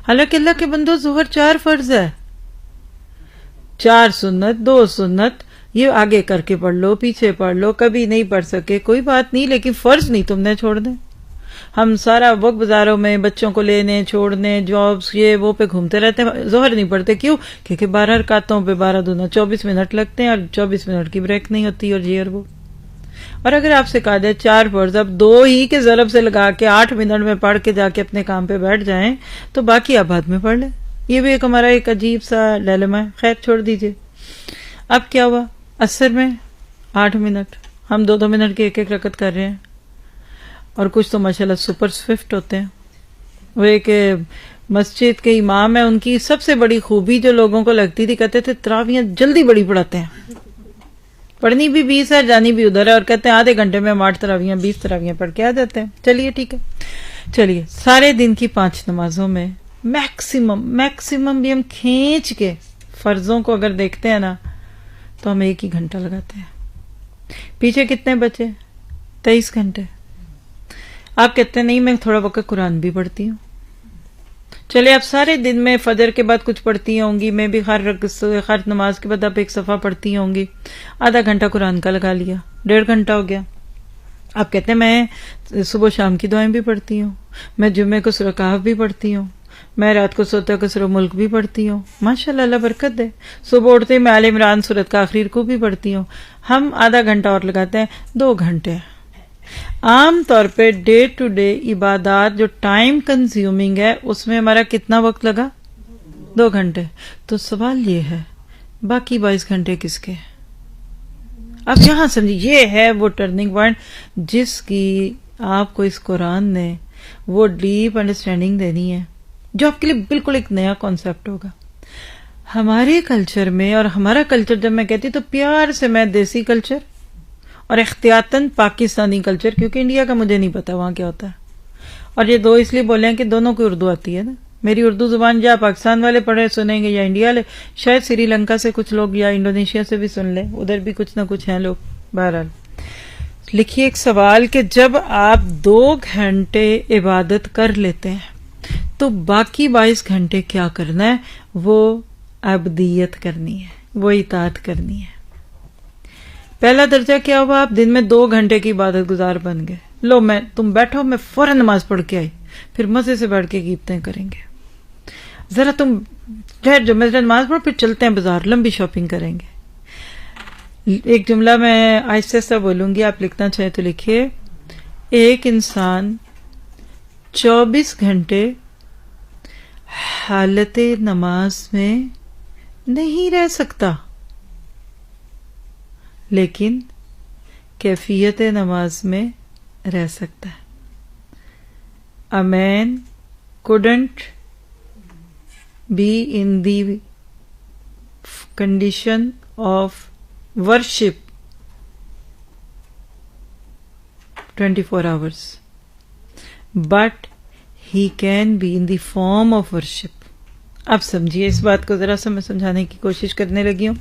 حالانکہ اللہ کے بندو ظہر 4 فرض ہے، 4 سنت 2 سنت. یہ آگے کر کے پڑھ لو، پیچھے پڑھ لو، کبھی نہیں پڑھ سکے کوئی بات نہیں، لیکن فرض نہیں تم نے چھوڑ دیں. ہم سارا وقت بازاروں میں بچوں کو لینے چھوڑنے، جابس یہ وہ پہ گھومتے رہتے ہیں، ظہر نہیں پڑھتے. کیوں؟ کیونکہ 12 رکعتوں پہ 12 دونا 24 منٹ لگتے ہیں، اور 24 منٹ کی بریک نہیں ہوتی، اور یہ اور وہ. اور اگر آپ سے کہا جائے 4 فرض اب 2 ہی کے ضرب سے لگا کے 8 منٹ میں پڑھ کے جا کے اپنے کام پہ بیٹھ جائیں تو باقی آپ بعد میں پڑھ لیں. یہ بھی ایک ہمارا ایک عجیب سا ڈیلیما ہے. خیر چھوڑ دیجئے. اب کیا ہوا؟ عصر میں 8 منٹ، ہم 2 منٹ کی ایک رکعت کر رہے ہیں. اور کچھ تو ماشاءاللہ سپر سوئفٹ ہوتے ہیں. وہ ایک مسجد کے امام ہیں، ان کی سب سے بڑی خوبی جو لوگوں کو لگتی تھی، کہتے تھے تراویحیں جلدی بڑی پڑھاتے ہیں، پڑھنی بھی 20 ہے جانی بھی ادھر ہے، اور کہتے ہیں آدھے گھنٹے میں ہم 8 تراویحیں 20 تراویحیں پڑھ کے آ جاتے ہیں. چلیے ٹھیک ہے. چلیے سارے دن کی 5 نمازوں میں میکسیمم بھی ہم کھینچ کے فرضوں کو اگر دیکھتے ہیں نا تو ہم 1 ہی گھنٹہ لگاتے ہیں. پیچھے کتنے بچے؟ 23 گھنٹے. آپ کہتے ہیں نہیں میں تھوڑا وقت قرآن بھی پڑھتی ہوں. چلے آپ سارے دن میں فجر کے بعد کچھ پڑھتی ہوں گی، میں بھی ہر نماز کے بعد آپ 1 صفحہ پڑھتی ہوں گی. آدھا گھنٹہ قرآن کا لگا لیا، 1.5 گھنٹہ ہو گیا. آپ کہتے ہیں میں صبح شام کی دعائیں بھی پڑھتی ہوں، میں جمعے کو سورہ کہف بھی پڑھتی ہوں، میں رات کو سوتے قصر و ملک بھی پڑھتی ہوں، ماشاءاللہ اللہ برکت دے. صبح اٹھتے ہی میں آل عمران سورت کا آخری رکوع بھی پڑھتی ہوں. ہم آدھا گھنٹہ اور لگاتے ہیں، 2 گھنٹے. عام طور پہ ڈے ٹو ڈے عبادات جو ٹائم کنزیومنگ ہے اس میں ہمارا کتنا وقت لگا؟ 2 گھنٹے. تو سوال یہ ہے باقی 22 گھنٹے کس کے؟ اب یہاں سمجھیں، یہ ہے وہ ٹرننگ پوائنٹ جس کی آپ کو اس قرآن نے وہ ڈیپ انڈرسٹینڈنگ دینی ہے جو آپ کے لیے بالکل ایک نیا کانسیپٹ ہوگا. ہمارے کلچر میں، اور ہمارا کلچر جب میں کہتی تو پیار سے میں دیسی کلچر اور احتیاطاً پاکستانی کلچر، کیونکہ انڈیا کا مجھے نہیں پتا وہاں کیا ہوتا ہے، اور یہ 2 اس لیے بولے ہیں کہ دونوں کو اردو آتی ہے نا. میری اردو زبان یا پاکستان والے پڑھے سنیں گے یا انڈیا والے، شاید سری لنکا سے کچھ لوگ یا انڈونیشیا سے بھی سن لیں، ادھر بھی کچھ نہ کچھ ہیں لوگ. بہرحال لکھیے ایک سوال کہ جب آپ 2 گھنٹے عبادت کر لیتے ہیں تو باقی 22 گھنٹے کیا کرنا ہے؟ وہ عبدیت کرنی ہے، وہ اطاعت کرنی ہے. پہلا درجہ کیا ہوا؟ آپ دن میں 2 گھنٹے کی عبادت گزار بن گئے. لو تم بیٹھو، میں فوراً نماز پڑھ کے آئی، پھر مزے سے بیٹھ کے غیبتیں کریں گے. ذرا تم ٹھہر جو، میں نماز پڑھ، پھر چلتے ہیں بازار، لمبی شاپنگ کریں گے. ایک جملہ میں آہستہ آہستہ بولوں گی، آپ لکھنا چاہیں تو لکھیے. ایک انسان 24 گھنٹے حالت نماز میں نہیں رہ سکتا، لیکن کیفیت نماز میں رہ سکتا ہے. A man couldn't be in the condition of worship 24 hours, but he can be in the form of worship. اب سمجھیے اس بات کو ذرا سا میں سمجھانے کی کوشش کرنے لگی ہوں.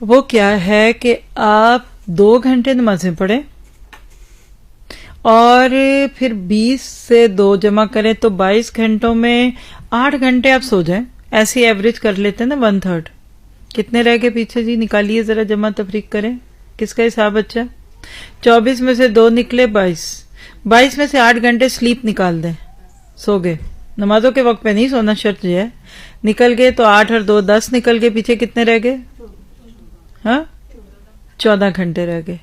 وہ کیا ہے کہ آپ 2 گھنٹے نمازیں پڑھیں اور پھر 20 سے 2 جمع کریں تو 22 گھنٹوں میں 8 گھنٹے آپ سو جائیں. ایسی ایوریج کر لیتے ہیں نا 1/3. کتنے رہ گئے پیچھے جی؟ نکالیے ذرا، جمع تفریق کریں. کس کا حساب اچھا؟ 24 میں سے 2 نکلے 22 میں سے 8 گھنٹے سلیپ نکال دیں، سو گئے. نمازوں کے وقت پہ نہیں سونا شرط جو ہے. نکل گئے تو 8 اور 2 10 نکل گئے. پیچھے کتنے رہ گئے؟ ہاں 14 گھنٹے رہ گئے.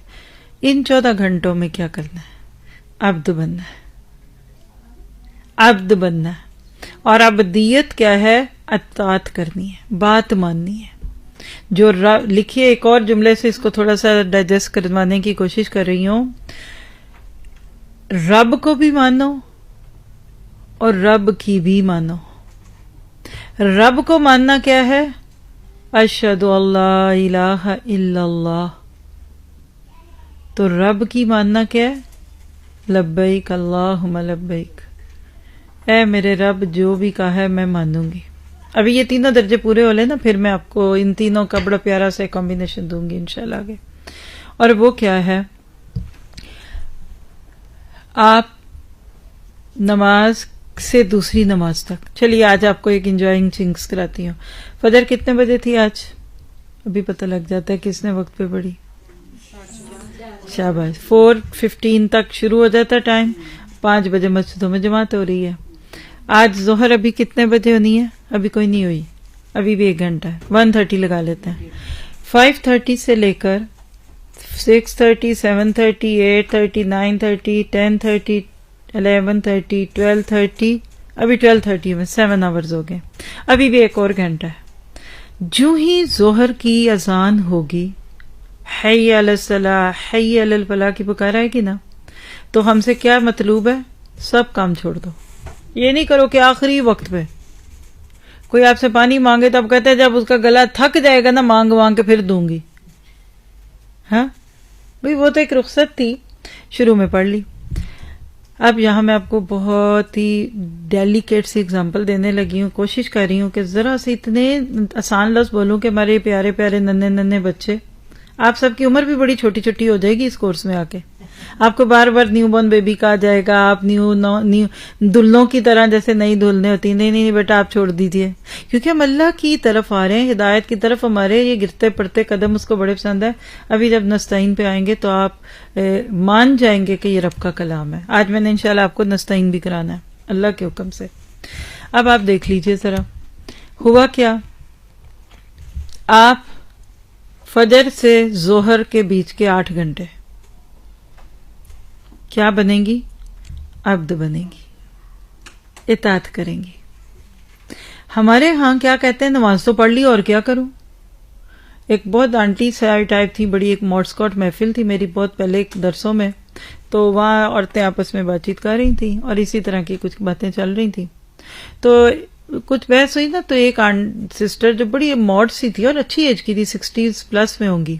ان 14 گھنٹوں میں کیا کرنا ہے؟ عبد بننا ہے، عبد بننا ہے. اور عبدیت کیا ہے؟ اطاعت کرنی ہے، بات ماننی ہے. جو لکھیے ایک اور جملے سے اس کو تھوڑا سا ڈائجسٹ کروانے کی کوشش کر رہی ہوں. رب کو بھی مانو اور رب کی بھی مانو. رب کو ماننا کیا ہے؟ اشہد اللہ الہ الا اللہ. تو رب کی ماننا کیا ہے؟ لبیک اللہم لبیک، اے میرے رب جو بھی کہا ہے میں مانوں گی. ابھی یہ 3 درجے پورے ہو لے نا، پھر میں آپ کو ان تینوں کا بڑا پیارا سے کمبینیشن دوں گی انشاءاللہ آگے. اور وہ کیا ہے؟ آپ نماز سے دوسری نماز تک. چلیے آج آپ کو ایک انجوائنگ چنگس کراتی ہوں. فجر کتنے بجے تھی آج؟ ابھی پتہ لگ جاتا ہے کس نے وقت پہ پڑھی. شاباش. 4:15 تک شروع ہو جاتا ہے ٹائم. 5 بجے مسجدوں میں جماعت ہو رہی ہے. آج ظہر ابھی کتنے بجے ہونی ہے؟ ابھی کوئی نہیں ہوئی، ابھی بھی 1 گھنٹہ ہے. 1:30 لگا لیتے ہیں. 5:30 سے لے کر 6:30 7:30 8:30 9:30 10:30 11:30 12:30 ابھی 12:30 میں 7 آورز ہو گئے. ابھی بھی 1 اور گھنٹہ ہے. جو ہی ظہر کی اذان ہوگی، حی علی الصلاح حی علی الفلاح کی پکار آئے گی نا، تو ہم سے کیا مطلوب ہے؟ سب کام چھوڑ دو. یہ نہیں کرو کہ آخری وقت پہ کوئی آپ سے پانی مانگے تو آپ کہتے ہیں جب اس کا گلا تھک جائے گا نا مانگ مانگ کے پھر دوں گی. ہاں بھئی وہ تو ایک رخصت تھی، شروع میں پڑھ لی. اب یہاں میں آپ کو بہت ہی ڈیلیکیٹ سی اگزامپل دینے لگی ہوں. کوشش کر رہی ہوں کہ ذرا سے اتنے آسان لفظ بولوں کہ ہمارے پیارے پیارے ننھے ننھے بچے، آپ سب کی عمر بھی بڑی چھوٹی چھوٹی ہو جائے گی اس کورس میں آ کے. آپ کو بار بار نیو بورن بیبی کہا جائے گا، آپ نیو دلہنوں کی طرح جیسے نئی دلہنیں ہوتی. نہیں بیٹا آپ چھوڑ دیجئے، کیونکہ ہم اللہ کی طرف آ رہے ہیں، ہدایت کی طرف. ہمارے یہ گرتے پڑتے قدم اس کو بڑے پسند ہے. ابھی جب نستعین پہ آئیں گے تو آپ مان جائیں گے کہ یہ رب کا کلام ہے. آج میں نے انشاءاللہ آپ کو نستعین بھی کرانا ہے اللہ کے حکم سے. اب آپ دیکھ لیجئے ذرا ہوا کیا. آپ فجر سے ظہر کے بیچ کے 8 گھنٹے کیا بنیں گی؟ عبد بنیں گی، اطاعت کریں گی. ہمارے ہاں کیا کہتے ہیں، نماز تو پڑھ لی اور کیا کروں. ایک بہت آنٹی سائی ٹائپ تھی، بڑی ایک موٹسکاٹ محفل تھی میری بہت پہلے ایک درسوں میں، تو وہاں عورتیں آپس میں بات چیت کر رہی تھیں اور اسی طرح کی کچھ باتیں چل رہی تھیں. تو کچھ بحث ہوئی نا، تو ایک سسٹر جو بڑی موڈ سی تھی اور اچھی ایج کی تھی، 60 پلس میں ہوں گی،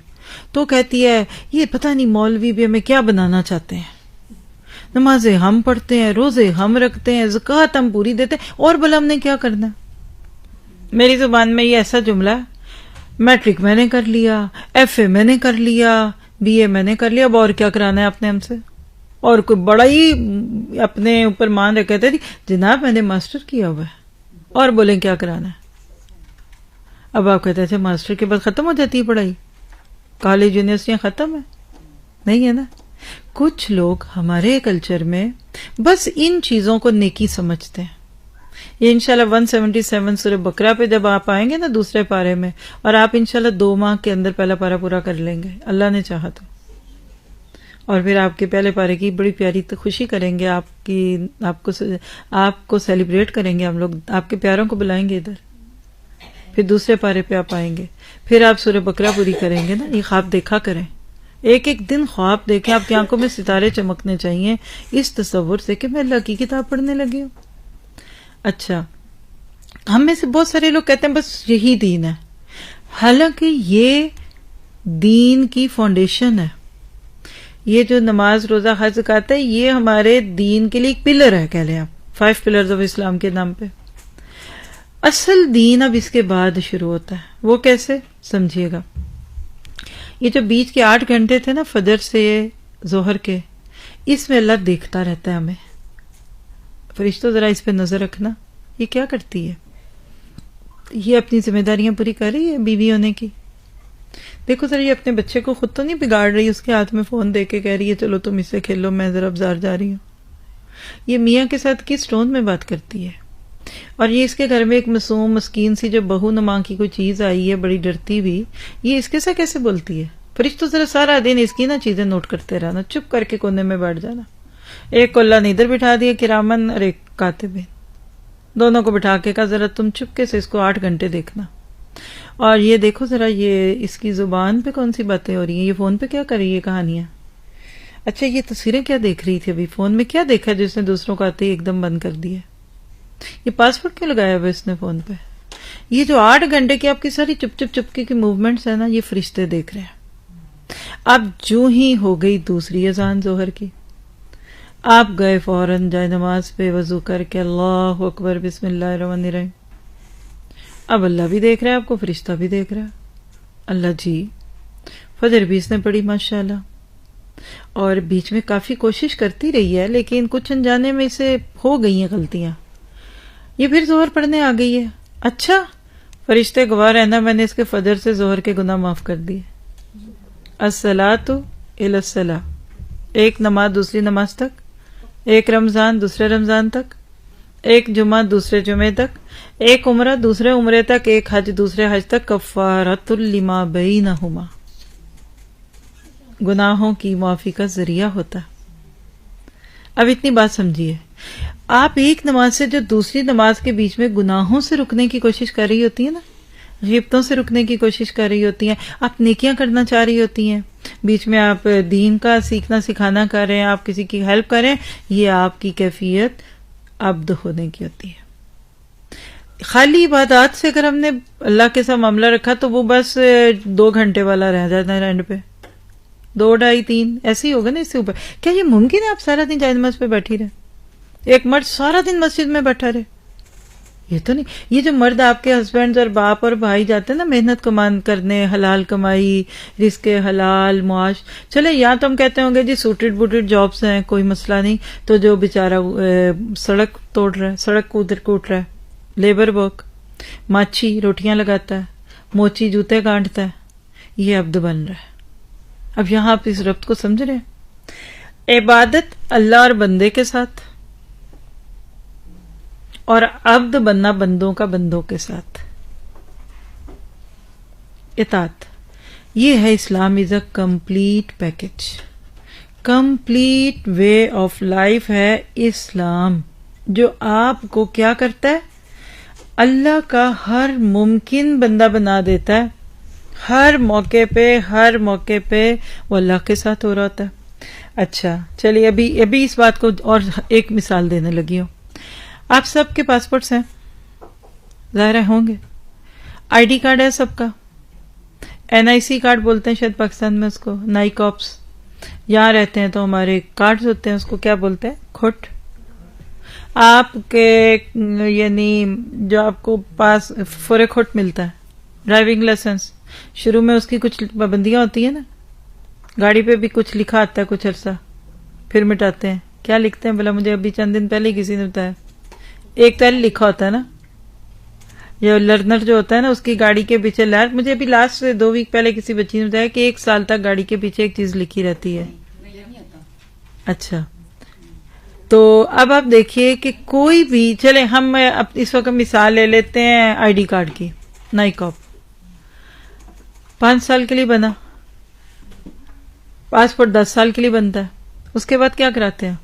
تو کہتی ہے یہ پتہ نہیں مولوی بھی ہمیں کیا بنانا چاہتے ہیں، نمازیں ہم پڑھتے ہیں، روزے ہم رکھتے ہیں، زکوٰۃ ہم پوری دیتے ہیں، اور بھلا ہم نے کیا کرنا. میری زبان میں یہ ایسا جملہ ہے، میٹرک میں نے کر لیا، ایف اے میں نے کر لیا، بی اے میں نے کر لیا، اب اور کیا کرانا ہے آپ نے ہم سے. اور کوئی بڑا ہی اپنے اوپر مان رکھے تھے، جناب میں نے ماسٹر کیا ہوا ہے، اور بولیں کیا کرانا ہے. اب آپ کہتے ہیں ماسٹر کے بعد ختم ہو جاتی ہے پڑھائی، کالج یونیورسٹیاں ختم ہے؟ نہیں ہے نا. کچھ لوگ ہمارے کلچر میں بس ان چیزوں کو نیکی سمجھتے ہیں. یہ انشاءاللہ 177 سورہ بقرہ پہ جب آپ آئیں گے نا دوسرے پارے میں، اور آپ انشاءاللہ 2 ماہ کے اندر پہلا پارہ پورا کر لیں گے اللہ نے چاہا تو، اور پھر آپ کے پہلے پارے کی بڑی پیاری خوشی کریں گے، آپ کو سیلیبریٹ کریں گے، ہم لوگ آپ کے پیاروں کو بلائیں گے ادھر. پھر دوسرے پارے پہ آپ آئیں گے، پھر آپ سورہ بقرہ پوری کریں گے نا. یہ خواب دیکھا کریں، ایک ایک دن خواب دیکھیں، آپ کی آنکھوں میں ستارے چمکنے چاہیے اس تصور سے کہ میں اللہ کی کتاب پڑھنے لگی ہوں. اچھا، ہم میں سے بہت سارے لوگ کہتے ہیں بس یہی دین ہے، حالانکہ یہ دین کی فاؤنڈیشن ہے. یہ جو نماز روزہ حج زکوٰۃ ہے، یہ ہمارے دین کے لیے ایک پلر ہے، کہہ لیں آپ 5 پلرز آف اسلام کے نام پہ. اصل دین اب اس کے بعد شروع ہوتا ہے. وہ کیسے؟ سمجھیے گا. یہ جو بیچ کے 8 گھنٹے تھے نا فجر سے ظہر کے، اس میں اللہ دیکھتا رہتا ہے ہمیں. فرشتوں ذرا اس پہ نظر رکھنا، یہ کیا کرتی ہے، یہ اپنی ذمہ داریاں پوری کر رہی ہے بیوی ہونے کی. دیکھو ذرا یہ اپنے بچے کو خود تو نہیں بگاڑ رہی، اس کے ہاتھ میں فون دے کے کہہ رہی ہے چلو تم اس سے کھیلو، میں ذرا بازار جا رہی ہوں. یہ میاں کے ساتھ کس ٹون میں بات کرتی ہے. اور یہ اس کے گھر میں ایک معصوم مسکین سی جو بہو نما کی کوئی چیز آئی ہے بڑی ڈرتی ہوئی، یہ اس کے ساتھ کیسے بولتی ہے. فرشتوں ذرا سارا دن اس کی نا چیزیں نوٹ کرتے رہنا، چپ کر کے کونے میں بیٹھ جانا. ایک کو اللہ نے ادھر بٹھا دیا کرامن اور ایک کاتبین، دونوں کو بٹھا کے کہا ذرا تم چپکے سے اس کو 8 گھنٹے دیکھنا. اور یہ دیکھو ذرا یہ اس کی زبان پہ کون سی باتیں ہو رہی ہیں، یہ فون پہ کیا کر رہی ہے کہانیاں. اچھا یہ تصویریں کیا دیکھ رہی تھی ابھی، فون میں کیا دیکھا جس نے دوسروں کو آتے ہی ایک دم بند کر دیا. یہ پاسورڈ کیوں لگایا ہوا اس نے فون پہ. یہ جو 8 گھنٹے کی آپ کی ساری چپکے کی موومنٹس ہیں نا، یہ فرشتے دیکھ رہے ہیں. اب جو ہی ہو گئی دوسری اذان ظہر کی، آپ گئے فوراً جائے نماز پہ وضو کر کے اللہ اکبر بسم اللہ الرحمن الرحیم. اب اللہ بھی دیکھ رہا ہے آپ کو، فرشتہ بھی دیکھ رہا ہے. اللہ جی فجر بھی اس نے پڑھی ماشاءاللہ، اور بیچ میں کافی کوشش کرتی رہی ہے لیکن کچھ انجانے میں اسے ہو گئی ہیں غلطیاں. یہ پھر ظہر پڑھنے آ گئی ہے. اچھا فرشتے گواہ رہنا میں نے اس کے فجر سے ظہر کے گناہ معاف کر دیے. الصلاۃ الی الصلاۃ، ایک نماز دوسری نماز تک، ایک رمضان دوسرے رمضان تک، ایک جمعہ دوسرے جمعے تک، ایک عمرہ دوسرے عمرے تک، ایک حج دوسرے حج تک، کفارۃ لما بینہما، گناہوں کی معافی کا ذریعہ ہوتا. اب اتنی بات سمجھیے، آپ ایک نماز سے جو دوسری نماز کے بیچ میں گناہوں سے رکنے کی کوشش کر رہی ہوتی ہے نا، غیبتوں سے رکنے کی کوشش کر رہی ہوتی ہیں، آپ نیکیاں کرنا چاہ رہی ہوتی ہیں، بیچ میں آپ دین کا سیکھنا سکھانا کر رہے ہیں، آپ کسی کی ہیلپ کریں، یہ آپ کی کیفیت عبد ہونے کی ہوتی ہے. خالی عبادات سے اگر ہم نے اللہ کے ساتھ معاملہ رکھا تو وہ بس 2 گھنٹے والا رہ جاتا ہے اینڈ پہ، 2 ڈھائی 3 ایسے ہی ہوگا نا. اس سے اوپر کیا یہ ممکن ہے آپ سارا دن جائے نماز پہ بیٹھی رہے، ایک مرد سارا دن مسجد میں بیٹھا رہے؟ یہ تو نہیں. یہ جو مرد آپ کے ہسبینڈ اور باپ اور بھائی جاتے ہیں نا محنت کمان کرنے، حلال کمائی، رزق حلال معاش، چلے یہاں تو ہم کہتے ہوں گے جی سوٹڈ بوٹڈ جابس ہیں کوئی مسئلہ نہیں، تو جو بیچارہ سڑک توڑ رہا ہے، سڑک کو ادھر کوٹ رہا ہے، لیبر ورک، ماچھی روٹیاں لگاتا ہے، موچی جوتے گانٹتا ہے، یہ عبد بن رہا ہے. اب یہاں آپ اس ربط کو سمجھ رہے ہیں. عبادت اللہ اور بندے کے ساتھ، اور عبد بننا بندوں کا بندوں کے ساتھ. اطاعت یہ ہے Islam is a complete package, complete way of life ہے اسلام, جو آپ کو کیا کرتا ہے, اللہ کا ہر ممکن بندہ بنا دیتا ہے. ہر موقع پہ وہ اللہ کے ساتھ ہو رہا ہوتا ہے. اچھا چلیے ابھی اس بات کو اور ایک مثال دینے لگی ہوں. آپ سب کے پاسپورٹس ہیں, ظاہر ہوں گے, آئی ڈی کارڈ ہے سب کا, NIC کارڈ بولتے ہیں شاید پاکستان میں اس کو, نائی کاپس. یہاں رہتے ہیں تو ہمارے کارڈز ہوتے ہیں, اس کو کیا بولتے ہیں, کھٹ. آپ کے یعنی جو آپ کو پاس فورے کھٹ ملتا ہے, ڈرائیونگ لائسنس, شروع میں اس کی کچھ پابندیاں ہوتی ہیں نا, گاڑی پہ بھی کچھ لکھا آتا ہے کچھ عرصہ, پھر مٹاتے ہیں. کیا لکھتے ہیں بلا, مجھے ابھی چند دن پہلے کسی نے بتایا, ایک پہلے لکھا ہوتا ہے نا, جو لرنر جو ہوتا ہے نا اس کی گاڑی کے پیچھے مجھے ابھی لاسٹ 2 ویک پہلے کسی بچی نے بتایا کہ 1 سال تک گاڑی کے پیچھے ایک چیز لکھی رہتی ہے. اچھا تو اب آپ دیکھیے کہ کوئی بھی, چلے ہم اس وقت مثال لے لیتے ہیں آئی ڈی کارڈ کی, نائی کاپ 5 سال کے لیے بنا, پاسپورٹ 10 سال کے لیے بنتا ہے. اس کے بعد کیا کراتے ہیں,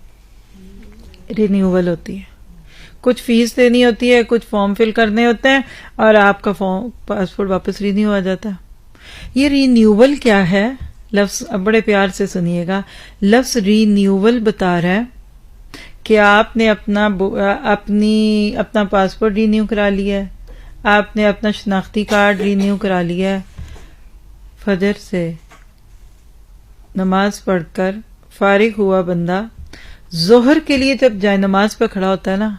رینیول ہوتی ہے, کچھ فیس دینی ہوتی ہے, کچھ فارم فل کرنے ہوتے ہیں, اور آپ کا پاسپورٹ واپس رینیو آ جاتا ہے. یہ رینیول کیا ہے لفظ, بڑے پیار سے سنیے گا, لفظ رینیول بتا رہا ہے کہ آپ نے اپنا پاسپورٹ رینیو کرا لیا ہے, آپ نے اپنا شناختی کارڈ رینیو کرا لیا ہے. فجر سے نماز پڑھ کر فارغ ہوا بندہ ظہر کے لیے جب جائے نماز پہ کھڑا ہوتا ہے نا,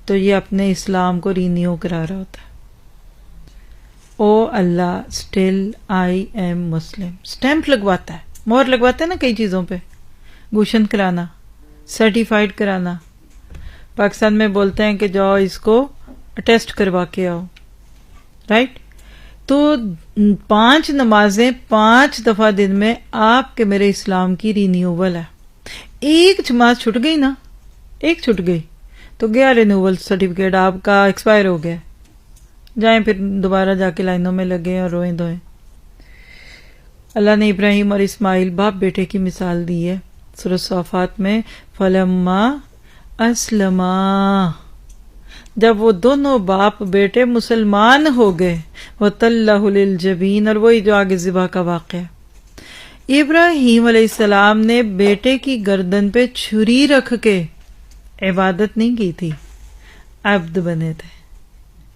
تو یہ اپنے اسلام کو رینیو کرا رہا ہوتا ہے. او اللہ still I am Muslim, stamp لگواتا ہے, مہر لگواتا ہے نا کئی چیزوں پہ, گوشن کرانا, سرٹیفائیڈ کرانا. پاکستان میں بولتے ہیں کہ جاؤ اس کو ٹیسٹ کروا کے آؤ, رائٹ. تو 5 نمازیں 5 دفعہ دن میں آپ کے میرے اسلام کی رینیوول ہے. ایک جماعت چھٹ گئی نا, ایک چھٹ گئی تو گیا رینیول سرٹیفکیٹ آپ کا ایکسپائر ہو گیا, جائیں پھر دوبارہ جا کے لائنوں میں لگے اور روئیں دھوئیں. اللہ نے ابراہیم اور اسماعیل باپ بیٹے کی مثال دی ہے سورۃ صافات میں, فلما اسلما, جب وہ دونوں باپ بیٹے مسلمان ہو گئے, وَتَلَّهُ لِلْجَبِينِ, اور وہی جو آگے ذبح کا واقعہ ہے. ابراہیم علیہ السلام نے بیٹے کی گردن پہ چھری رکھ کے عبادت نہیں کی تھی, عبد بنے تھے,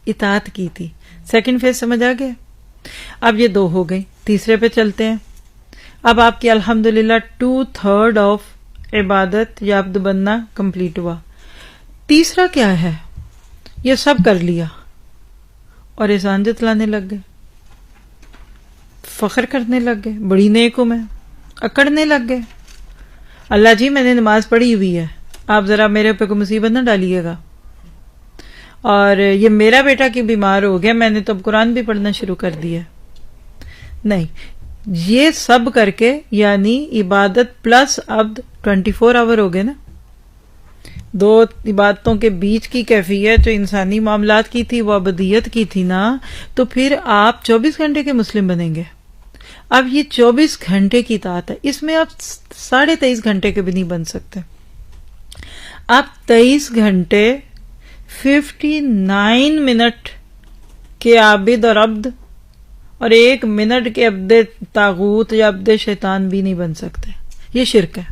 اطاعت کی تھی. سیکنڈ فیز سمجھ آ گیا. اب یہ 2 ہو گئی, تیسرے پہ چلتے ہیں. اب آپ کی الحمدللہ 2/3 آف عبادت یا عبد بننا کمپلیٹ ہوا. تیسرا کیا ہے, یہ سب کر لیا اور احسان جتلانے لگ گئے, فخر کرنے لگ گئے, بڑی نیک ہوں میں, اکڑنے لگ گئے. اللہ جی میں نے نماز پڑھی ہوئی ہے, آپ ذرا میرے پہ کوئی مصیبت نہ ڈالیے گا, اور یہ میرا بیٹا کی بیمار ہو گیا, میں نے تو اب قرآن بھی پڑھنا شروع کر دیا. نہیں, یہ سب کر کے یعنی عبادت پلس عبد 24 آور ہو گئے نا. 2 عبادتوں کے بیچ کی کیفیت جو انسانی معاملات کی تھی وہ ابدیت کی تھی نا, تو پھر آپ 24 گھنٹے کے مسلم بنیں گے. اب یہ 24 گھنٹے کی اطاعت ہے, اس میں آپ 23.5 گھنٹے کے بھی نہیں بن سکتے. آپ 23 گھنٹے 59 منٹ کے عابد اور عبد اور 1 منٹ کے عبد طاغوت یا عبد شیطان بھی نہیں بن سکتے. یہ شرک ہے.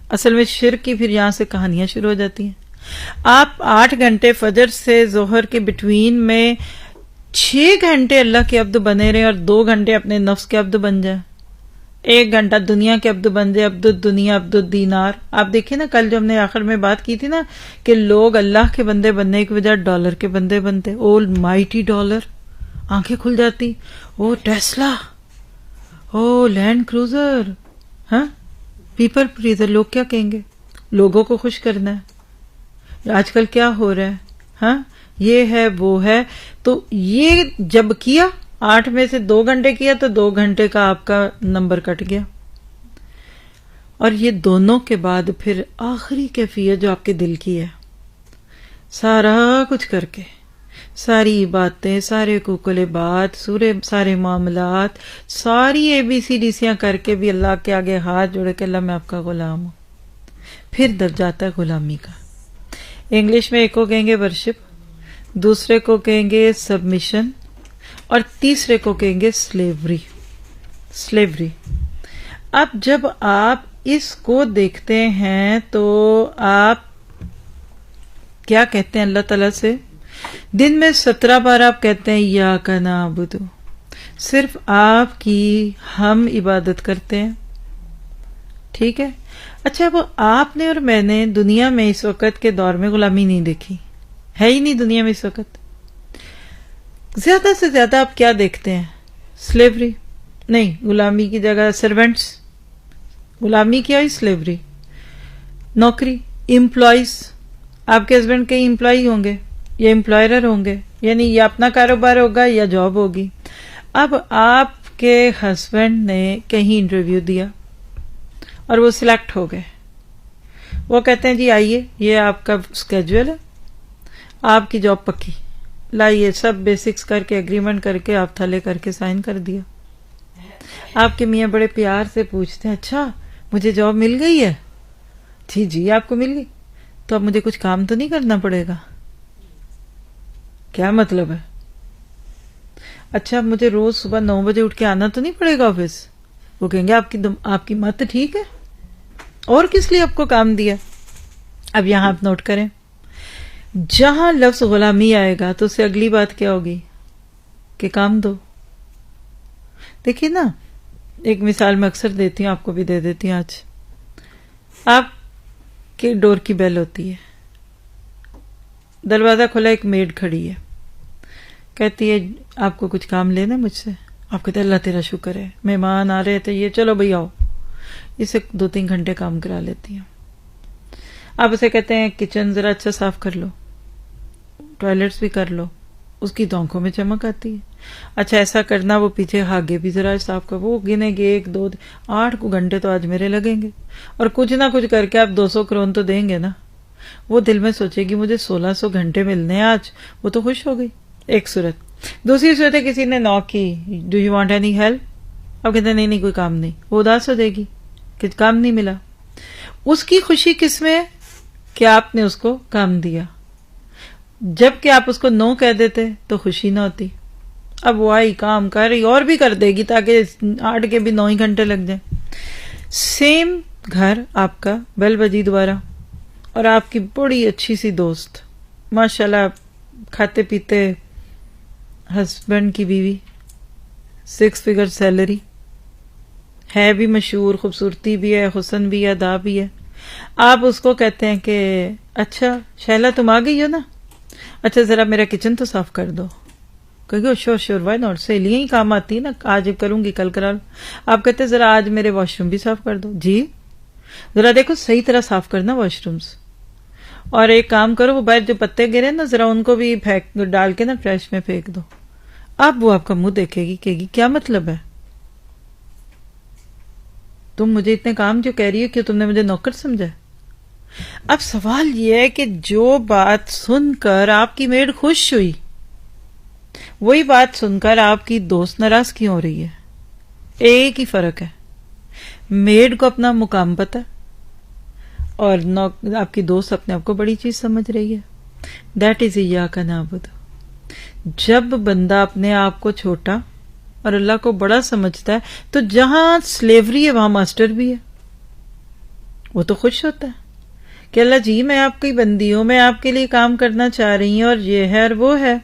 اصل میں شرک کی پھر یہاں سے کہانیاں شروع ہو جاتی ہیں. آپ 8 گھنٹے فجر سے ظہر کے بٹوین میں 6 گھنٹے اللہ کے عبد بنے رہے اور 2 گھنٹے اپنے نفس کے عبد بن جائیں, 1 گھنٹہ دنیا کے عبد بن جائے, عبد الدنیا عبد الدینار. آپ دیکھیں نا کل جو ہم نے آخر میں بات کی تھی نا کہ لوگ اللہ کے بندے بننے کی بجائے ڈالر کے بندے بنتے. اول مائٹی ڈالر, آنکھیں کھل جاتی. او ٹیسلا, او لینڈ کروزر, ہاں پیپر پلیزر. لوگ کیا کہیں گے, لوگوں کو خوش کرنا ہے. آج کل کیا ہو رہا ہے, ہاں یہ ہے وہ ہے. تو یہ جب کیا 8 میں سے 2 گھنٹے کیا تو 2 گھنٹے کا آپ کا نمبر کٹ گیا. اور یہ دونوں کے بعد پھر آخری کیفیت جو آپ کے دل کی ہے, سارا کچھ کر کے، ساری باتیں، سارے حقوق العباد، سارے معاملات، ساری ABCDیاں کر کے بھی اللہ کے آگے ہاتھ جوڑے کہ اللہ میں آپ کا غلام ہوں. پھر درجہ آتا ہے غلامی کا. انگلش میں ایک کو کہیں گے ورشپ، دوسرے کو کہیں گے سبمیشن، اور تیسرے کو کہیں گے سلیوری. اب جب آپ اس کو دیکھتے ہیں تو آپ کیا کہتے ہیں اللہ تعالیٰ سے؟ دن میں 17 بار آپ کہتے ہیں ایاک نعبد، صرف آپ کی ہم عبادت کرتے ہیں. ٹھیک ہے. اچھا، وہ آپ نے اور میں نے دنیا میں اس وقت کے دور میں غلامی نہیں دیکھی، ہے ہی نہیں دنیا میں اس وقت. زیادہ سے زیادہ آپ کیا دیکھتے ہیں؟ سلیوری نہیں، غلامی کی جگہ سرونٹس، غلامی کیا ہی سلیوری. نوکری، امپلائیز، آپ کے ہسبینڈ کہیں امپلائی ہوں گے یا امپلائر ہوں گے، یعنی یا اپنا کاروبار ہوگا یا جاب ہوگی. اب آپ کے ہسبینڈ نے کہیں انٹرویو دیا اور وہ سلیکٹ ہو گئے. وہ کہتے ہیں جی آئیے، یہ آپ کا اسکیجول ہے، آپ کی جاب پکی، لائیے. سب بیسکس کر کے ایگریمنٹ کر کے آپ تھلے کر کے سائن کر دیا. آپ کے میاں بڑے پیار سے پوچھتے ہیں اچھا مجھے جاب مل گئی ہے؟ جی آپ کو مل گئی، تو اب مجھے کچھ کام تو نہیں کرنا پڑے گا. کیا مطلب ہے؟ اچھا مجھے روز صبح 9 بجے اٹھ کے آنا تو نہیں پڑے گا آفس؟ وہ کہیں گے آپ کی مت ٹھیک ہے، اور کس لیے آپ کو کام دیا؟ اب یہاں آپ نوٹ کریں، جہاں لفظ غلامی آئے گا تو اس سے اگلی بات کیا ہوگی کہ کام دو. دیکھیے نا، ایک مثال میں اکثر دیتی ہوں، آپ کو بھی دے دیتی ہوں آج. آپ کے ڈور کی بیل ہوتی ہے، دروازہ کھلا، ایک میڈ کھڑی ہے، کہتی ہے آپ کو کچھ کام لینا مجھ سے. آپ کہتے ہیں اللہ تیرا شکر ہے، مہمان آ رہے تھے، یہ چلو بھائی آؤ. اسے 2-3 گھنٹے کام کرا لیتی ہیں. آپ اسے کہتے ہیں کچن ذرا اچھا صاف کر لو، ٹوائلٹس بھی کر لو. اس کی تو آنکھوں میں چمک آتی ہے. اچھا ایسا کرنا، وہ پیچھے آگے بھی ذرا صاف کر. وہ گنے گے 1 2 8 گھنٹے تو آج میرے لگیں گے، اور کچھ نہ کچھ کر کے آپ 200 کرون تو دیں گے نا. وہ دل میں سوچے گی مجھے 1600 گھنٹے ملنے ہیں آج، وہ تو خوش ہو گئی. ایک صورت. دوسری صورت ہے کسی نے نوک کی، do you want any help? اب کہتے ہیں نہیں کوئی کام نہیں. وہ اداس ہو جائے گی کہ کام نہیں ملا. اس کی خوشی کس میں کہ آپ نے اس کو کام دیا، جبکہ آپ اس کو نو کہہ دیتے تو خوشی نہ ہوتی. اب وہ آئی کام کر رہی اور بھی کر دے گی تاکہ 8 کے بھی 9 ہی گھنٹے لگ جائیں. سیم گھر آپ کا، بیل بجی دوبارہ، اور آپ کی بڑی اچھی سی دوست، ماشاءاللہ کھاتے پیتے ہسبینڈ کی بیوی، 6 فگر سیلری ہے، بھی مشہور، خوبصورتی بھی ہے، حسن بھی ہے، ادا بھی ہے. آپ اس کو کہتے ہیں کہ اچھا شیلا تم آ گئی ہو نا، اچھا ذرا میرا کچن تو صاف کر دو. کہ گے شور وائی ناٹ، سہیلیاں ہی کام آتی ہے نا، آج کروں گی کل کرا لوں. آپ کہتے ہیں ذرا آج میرے واش روم بھی صاف کر دو. جی ذرا دیکھو صحیح طرح صاف کرنا واش رومز، اور ایک کام کرو وہ باہر جو پتے گرے نا ذرا ان کو بھی ڈال کے نا ٹریش میں پھینک دو. اب وہ آپ کا منہ دیکھے گی، کہے گی کیا مطلب ہے، تم مجھے اتنے کام جو کہہ رہی ہو کہ تم نے مجھے نوکر سمجھا. اب سوال یہ ہے کہ جو بات سن کر آپ کی میڈ خوش ہوئی، وہی بات سن کر آپ کی دوست ناراض کیوں ہو رہی ہے؟ ایک ہی فرق ہے، میڈ کو اپنا مقام پتا اور آپ کی دوست اپنے آپ کو بڑی چیز سمجھ رہی ہے. دیٹ از ایاک نعبد. جب بندہ اپنے آپ کو چھوٹا اور اللہ کو بڑا سمجھتا ہے تو جہاں سلیوری ہے وہاں ماسٹر بھی ہے. وہ تو خوش ہوتا ہے کہ اللہ جی میں آپ کی بندی ہوں، میں آپ کے لیے کام کرنا چاہ رہی ہوں، اور یہ ہے اور وہ ہے.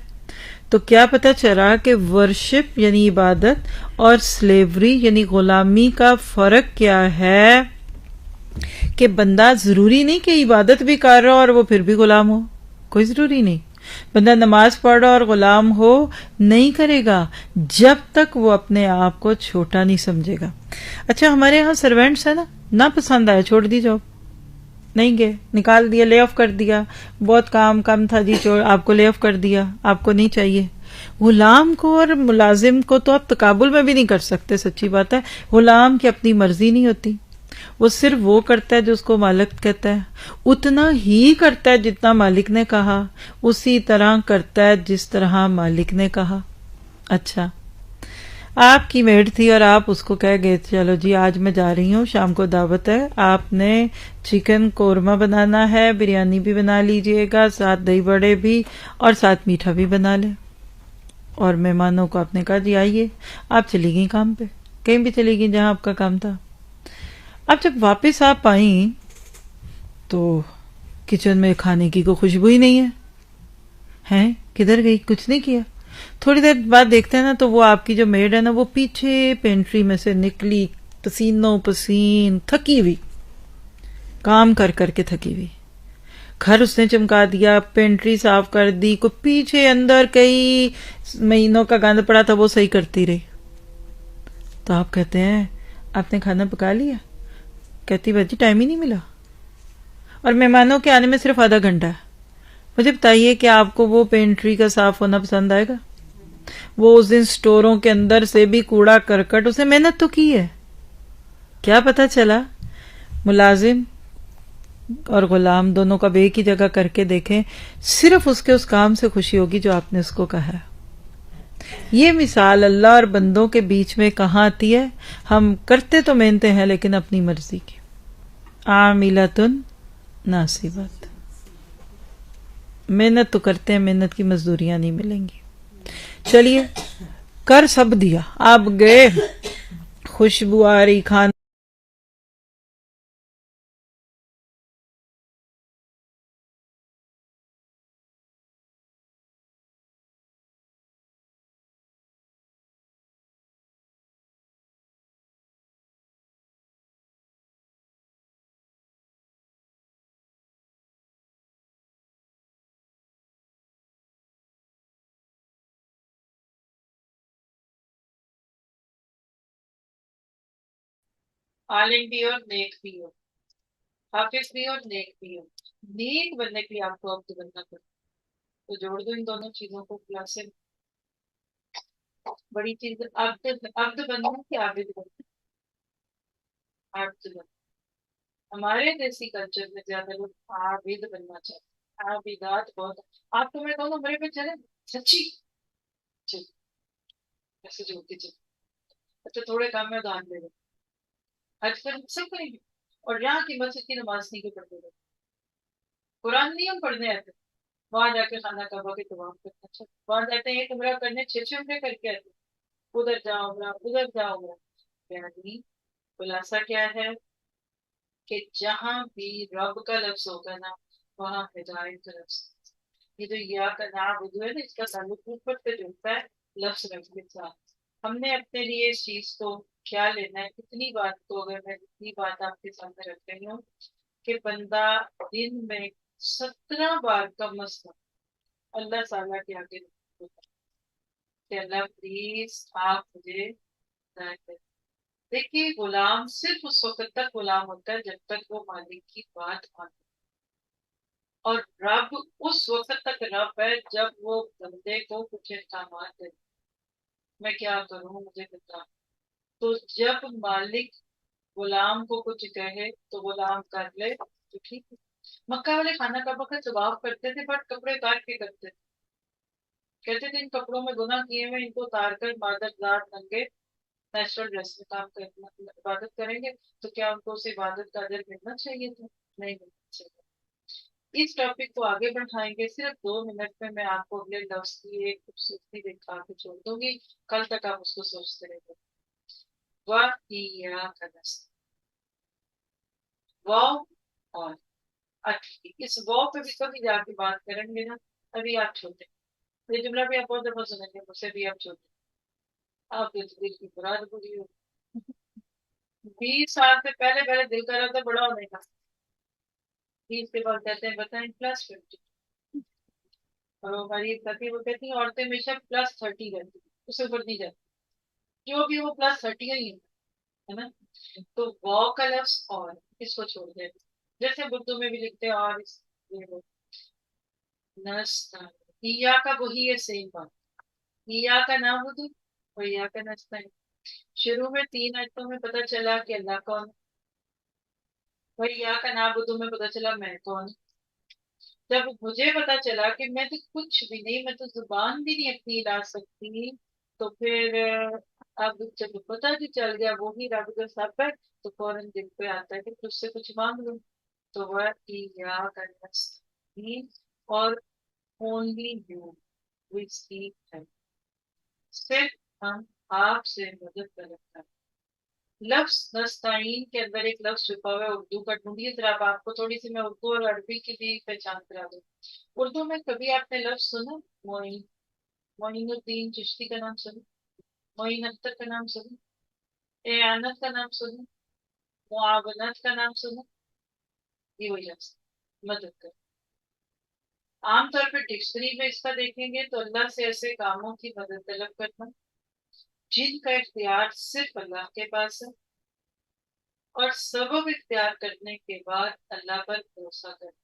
تو کیا پتہ چلا کہ ورشپ یعنی عبادت اور سلیوری یعنی غلامی کا فرق کیا ہے؟ کہ بندہ ضروری نہیں کہ عبادت بھی کر رہا اور وہ پھر بھی غلام ہو، کوئی ضروری نہیں. بندہ نماز پڑھ رہا اور غلام ہو نہیں کرے گا جب تک وہ اپنے آپ کو چھوٹا نہیں سمجھے گا. اچھا ہمارے ہاں سروینٹس ہیں نا، نہ پسند آیا چھوڑ دی جاب، نہیں گئے، نکال دیا، لے آف کر دیا، بہت کام کم تھا جی آپ کو لے آف کر دیا، آپ کو نہیں چاہیے. غلام کو اور ملازم کو تو آپ تقابل میں بھی نہیں کر سکتے، سچی بات ہے. غلام کی اپنی مرضی نہیں ہوتی. وہ صرف وہ کرتا ہے جو اس کو مالک کہتا ہے، اتنا ہی کرتا ہے جتنا مالک نے کہا، اسی طرح کرتا ہے جس طرح مالک نے کہا. اچھا، آپ کی میڈ تھی اور آپ اس کو کہہ گئے چلو جی آج میں جا رہی ہوں، شام کو دعوت ہے، آپ نے چکن قورمہ بنانا ہے، بریانی بھی بنا لیجئے گا، ساتھ دہی بڑے بھی، اور ساتھ میٹھا بھی بنا لیں. اور مہمانوں کو آپ نے کہا جی آئیے. آپ چلی گئیں کام پہ، کہیں بھی چلی گئیں جہاں آپ کا کام تھا. اب جب واپس آپ آئیں تو کچن میں کھانے کی کوئی خوشبو ہی نہیں ہے. ہیں کدھر گئی؟ کچھ نہیں کیا. تھوڑی دیر بعد دیکھتے ہیں نا تو وہ آپ کی جو میڈ ہے نا وہ پیچھے پینٹری میں سے نکلی، پسینوں پسین، تھکی ہوئی، کام کر کر کے تھکی ہوئی. گھر اس نے چمکا دیا، پینٹری صاف کر دی، کوئی پیچھے اندر کئی مہینوں کا گند پڑا تھا وہ صحیح کرتی رہی. تو آپ کہتے ہیں آپ نے کھانا پکا لیا؟ کہتی بھاجی ٹائم ہی نہیں ملا، اور مہمانوں کے آنے میں صرف آدھا گھنٹہ ہے. مجھے بتائیے کہ آپ کو وہ پینٹری کا صاف ہونا پسند آئے گا؟ وہ اس دن سٹوروں کے اندر سے بھی کوڑا کرکٹ، اس نے محنت تو کی ہے. کیا پتا چلا؟ ملازم اور غلام دونوں کا ایک ہی جگہ کر کے دیکھیں، صرف اس کے اس کام سے خوشی ہوگی جو آپ نے اس کو کہا ہے. یہ مثال اللہ اور بندوں کے بیچ میں کہاں آتی ہے؟ ہم کرتے تو محنتیں ہیں لیکن اپنی مرضی کی. عاملۃ ناصبۃ، محنت تو کرتے ہیں، محنت کی مزدوریاں نہیں ملیں گی. چلیے کر سب دیا، آپ گئے، خوشبو آ رہی، کھانا عالم بھی اور نیک بھی ہو، حافظ بھی اور نیک بھی ہو. نیک بننے کے لیے آپ کو عبد بننا پڑتا. تو جوڑ دو ان دونوں چیزوں کو، خلاص سے بڑی چیز عبد بننا کہ عابد بننا؟ عبد بننا. ہمارے دیسی کلچر میں زیادہ لوگ عابد بننا چاہتے ہیں. عابدات بہت. آپ کو میں کہوں گا میرے پہ چلے سچی چل ایسے جوڑتی چل. اچھا تھوڑے کام میں دان دے دو، حج پر سب کریں گے، اور یہاں کی مسجد کی نماز نہیں کے پڑھتے گے، قرآن نہیں ہم پڑھنے آتے، وہاں جا کے خانہ کعبہ کے طواف کرنا. اچھا وہاں جاتے ہیں ایک عمرہ کرنے 6 عمرے کر کے آتے، ادھر جاؤ عمرہ ادھر جاؤ عمرہ. یعنی خلاصہ کیا ہے کہ جہاں بھی رب کا لفظ ہوگا نا وہاں ہدایت کا لفظ. یہ جو یا کا نعبد ہے نا اس کا تعلق اوپر سے جڑتا ہے لفظ رب کے ساتھ. ہم نے اپنے لیے اس چیز کو کیا لینا ہے. کتنی بات کو اگر میں اتنی بات آپ کے سامنے رکھ رہی ہوں کہ بندہ دن میں 17 بار کم از کم اللہ تعالیٰ کے آگے کہ اللہ پلیز آپ مجھے ہدایت کریں. دیکھیے غلام صرف اس وقت تک غلام ہوتا ہے جب تک وہ مالک کی بات مانتا، اور رب اس وقت تک رب ہے جب وہ بندے کو کچھ احکامات دے. میں کیا کروں مجھے بتا. تو جب مالک غلام کو کچھ کہے تو غلام کر لے تو ٹھیک ہے. مکہ والے خانہ کعبہ کا طواف کرتے تھے بٹ کپڑے اتار کے کرتے تھے. کہتے تھے ان کپڑوں میں گناہ کیے ہوئے ان کو اتار کر عبادت ذات ننگے نیچرل ڈریس میں کام کرنا عبادت کریں گے تو کیا ان کو اس عبادت کا اجر ملنا چاہیے تھا؟ نہیں ملنا چاہیے. اس ٹاپک کو آگے بڑھائیں گے. صرف 2 منٹ میں میں آپ کو اگلے لفظ کی ایک خوبصورتی دکھا کے چھوڑ دوں گی. کل تک آپ اس کو سوچتے رہے. وَإِيَّاكَ نَسْتَعِينُ، واو اور اچھی. اس واو پہ بھی کبھی جا کے بات کریں گے نا. ابھی آپ چھوٹے، یہ جملہ بھی آپ بہت دفعہ سنیں گے مجھ سے بھی. آپ چھوٹے، آپ کے دل کی مراد پوری ہو. 20 سال سے پہلے دل کر رہا تھا بڑا ہونے کا. 20 کے بعد کہتے ہیں بتائیں +50. اور وہ ہماری ساتھی وہ کہتی ہیں عورتیں ہمیشہ +30 رہتی ہیں، اس سے اوپر نہیں جاتی. جو بھی وہ +30 ہی ہے نا. تو واو کا لفظ اور اس کو چھوڑ دیں جیسے اردو میں بھی لکھتے ہیں. اور یا کا وہی ہے سیم بات. یا کا نام بدو اور یا کا نستعین. شروع میں 3 آیتوں میں پتہ چلا کہ اللہ کون. وہی یا کا نعبدو میں پتا چلا میں کون. جب مجھے پتا چلا کہ میں تو کچھ بھی نہیں، میں تو زبان بھی نہیں اپنی لا سکتی، تو پھر اب جب پتا جو چل گیا وہی رب جو سب ہے، تو فوراً دل پہ آتا ہے کہ تجھ سے کچھ مانگ لوں. تو وہ ایاک نستعین اور اونلی یو وی سیک ہے، صرف ہم آپ سے مدد کرتے ہیں. لفظ نستعین کے اندر ایک لفظ چھپا ہوا ہے اردو کا، ڈھونڈیے ذرا. آپ کو تھوڑی سی میں اردو اور عربی کی بھی پہچان کرا دوں. اردو میں کبھی آپ نے لفظ سنا معین؟ معین الدین چشتی کا نام سنا؟ معین اختر کا نام سنا؟ اعانت کا نام سنا؟ معاونت کا نام سنا؟ یہ وہی لفظ مدد کر. عام طور پہ ڈکشنری میں اس کا دیکھیں گے تو اللہ سے ایسے کاموں کی مدد طلب کرنا جن کا اختیار صرف اللہ کے پاس ہے، اور سبب اختیار کرنے کے بعد اللہ پر بھروسہ کرنا.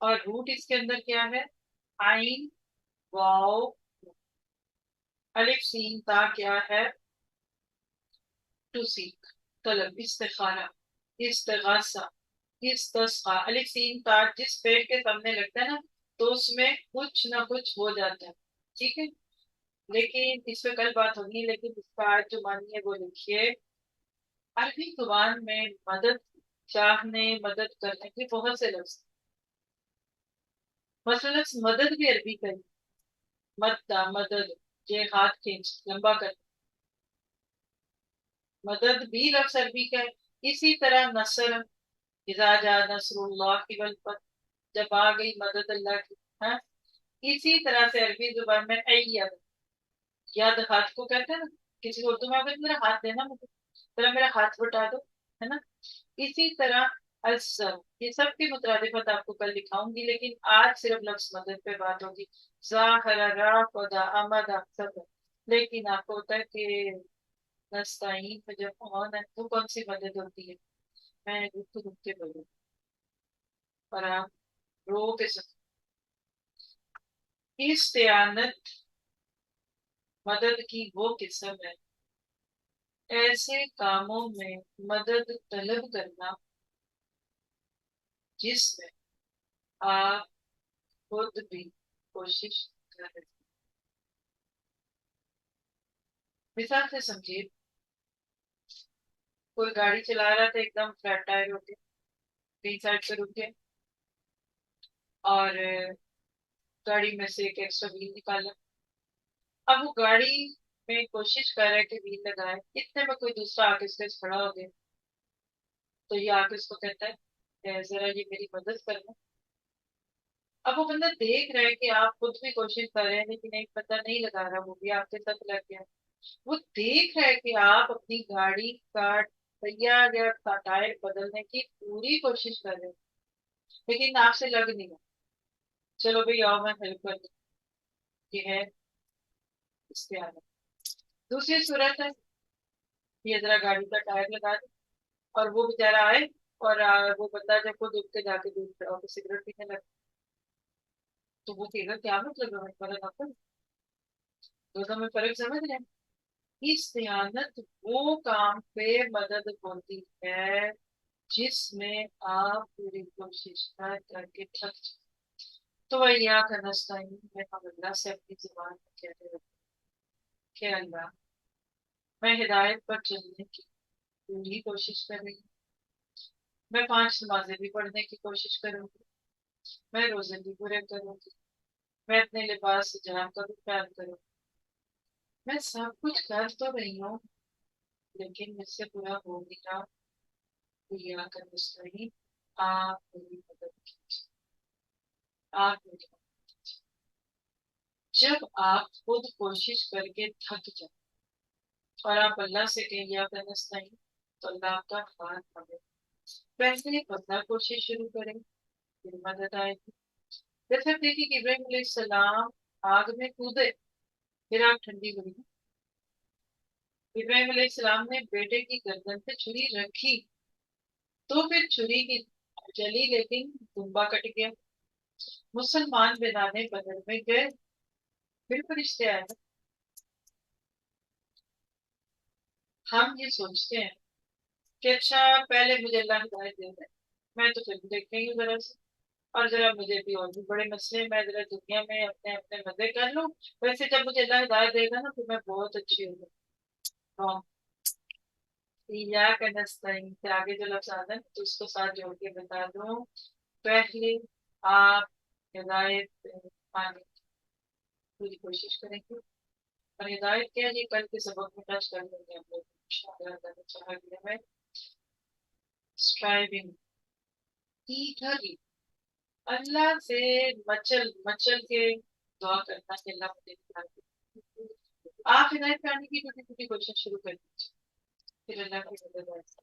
اور روٹ اس کے اندر کیا ہے؟ عین واو الف سین تا کیا ہے؟ ٹو سیک، طلب، استخارہ، استغاثہ، استسقا. الف سین تا جس پیڑ کے سامنے لگتا ہے نا تو اس میں کچھ نہ کچھ ہو جاتا ہے. ٹھیک ہے، لیکن اس پہ کل بات ہوگی. لیکن اس کا آج جو معنی ہے وہ لکھیے. عربی زبان میں مدد چاہنے، مدد کرنے کے بہت سے لفظ. مثلا مدد بھی عربی کا ہی، مدد مدد، یہ ہاتھ کھینچ لمبا کر، مدد بھی لفظ عربی کا ہے. اسی طرح نصر، اذا جاء نصر اللہ والفتح، جب آ گئی مدد اللہ کی. ہاں، اسی طرح سے عربی زبان میں ایّد، یاد ہاتھ کو کہتے ہیں نا. کسی کو اردو میں آگے میرا ہاتھ دینا مجھے، ذرا میرا ہاتھ بٹا دو، ہے نا. اسی طرح السر، یہ سب کی مترادفت آپ کو کل دکھاؤں گی، لیکن آج صرف لفظ مدد پہ بات ہوگی. ظاہر رافض امد صبر. لیکن آپ کو ہوتا ہے کہ نستعین پہ جب آن ہے تو کون سی مدد ہوتی ہے؟ میں رک رک کے بولوں اور آپ رو کے سکتے. استعانت مدد کی وہ قسم ہے ایسے کاموں میں مدد طلب کرنا جس میں آپ خود بھی کوشش کر رہے ہیں. مثال سے سمجھیے، کوئی گاڑی چلا رہا تھا، ایک دم فلیٹ ٹائر ہو گیا، تین سائڈ پہ رک گیا اور گاڑی میں سے ایک ایکسٹرا ویل نکالا. اب وہ گاڑی میں کوشش کر رہا ہے کہ ویل لگائے، اتنے میں کوئی دوسرا آ کے اس کے کھڑا ہو گیا. تو یہ آ کے اس کو کہتا ہے ذرا یہ میری مدد کرنا. اب وہ بندہ دیکھ رہا ہے کہ آپ خود بھی کوشش کر رہے ہیں لیکن ایک بندہ نہیں لگا رہا، وہ بھی آپ کے ساتھ لگ گیا. وہ دیکھ رہا ہے کہ آپ اپنی گاڑی کا تیار یا ٹائر بدلنے کی پوری کوشش کر رہے ہیں لیکن آپ سے لگ نہیں رہا. چلو بھائی آؤ میں ہیلپ کر دوں. یہ ہے استعانت. دوسری صورت ہے یہ ذرا گاڑی کا ٹائر لگا دے اور وہ بےچارا آئے اور وہ بندہ جب خود اٹھ کے جا کے سگریٹ پینے لگا تو وہ کہے گا کیا مطلب ہے مدد. دونوں میں فرق سمجھ رہے ہیں؟ استعانت وہ کام پہ مدد ہوتی ہے جس میں آپ پوری کوشش کر کے تھک جائیں. تو وہی کا نستعین میں ہم اللہ سے اپنی زبان میں کہتے ہیں کہ اللہ میں ہدایت پر چلنے کی پوری کوشش کر رہی ہوں. میں 5 نمازیں بھی پڑھنے کی کوشش کروں گی، میں روزے بھی پورے کروں گی، میں اپنے لباس سے جان کا بھی خیال کروں گی. میں سب کچھ کر تو رہی ہوں لیکن مجھ سے پورا ہو نہیں رہا. یا کا نستعین، آپ میری مدد کیجیے، آپ میری مدد کیجیے. جب آپ خود کوشش کر کے تھک جائیں اور آپ اللہ سے کہیں یا کا نستعین تو اللہ آپ کا ہاتھ پکڑے. پہلے بندہ کوشش شروع کریں پھر مدد آئے گی. جیسے آپ دیکھیے کہ ابراہیم علیہ السلام آگ میں کودے پھر آگ ٹھنڈی ہوئی. ابراہیم علیہ السلام نے بیٹے کی گردن پہ چھری رکھی تو پھر چھری کی جلی لیکن دمبا کٹ گیا. مسلمان بنانے بدل میں گئے پھر فرشتے آئے. ہم یہ سوچتے ہیں کہ اچھا پہلے مجھے اللہ ہدایت دے دے، میں تو پھر دیکھ رہی ہوں ذرا سے، اور ذرا مجھے بھی اور بھی بڑے مسئلے، میں ذرا دنیا میں اپنے اپنے مزے کر لوں، ویسے جب مجھے اللہ ہدایت دے گا نا تو میں بہت اچھی ہوں گا۔ ایاک نستعین سے آگے جو لفظ آتا ہے تو اس کو ساتھ جوڑ کے بتا دوں۔ پہلے آپ ہدایت پانے کی پوری کوشش کریں گے، اور ہدایت کیا یہ کل کے سبق میں ٹچ کر لیں گے ہم لوگ انشاءاللہ میں اسٹرائیونگ ایگرلی اللہ سے مچل مچل کے دعا کرنا کہ اللہ مجھے ہدایت دے۔ آپ ہدایت پانے کی چھوٹی چھوٹی کوشش شروع کر دیجیے، پھر اللہ کی مدد آئے گی۔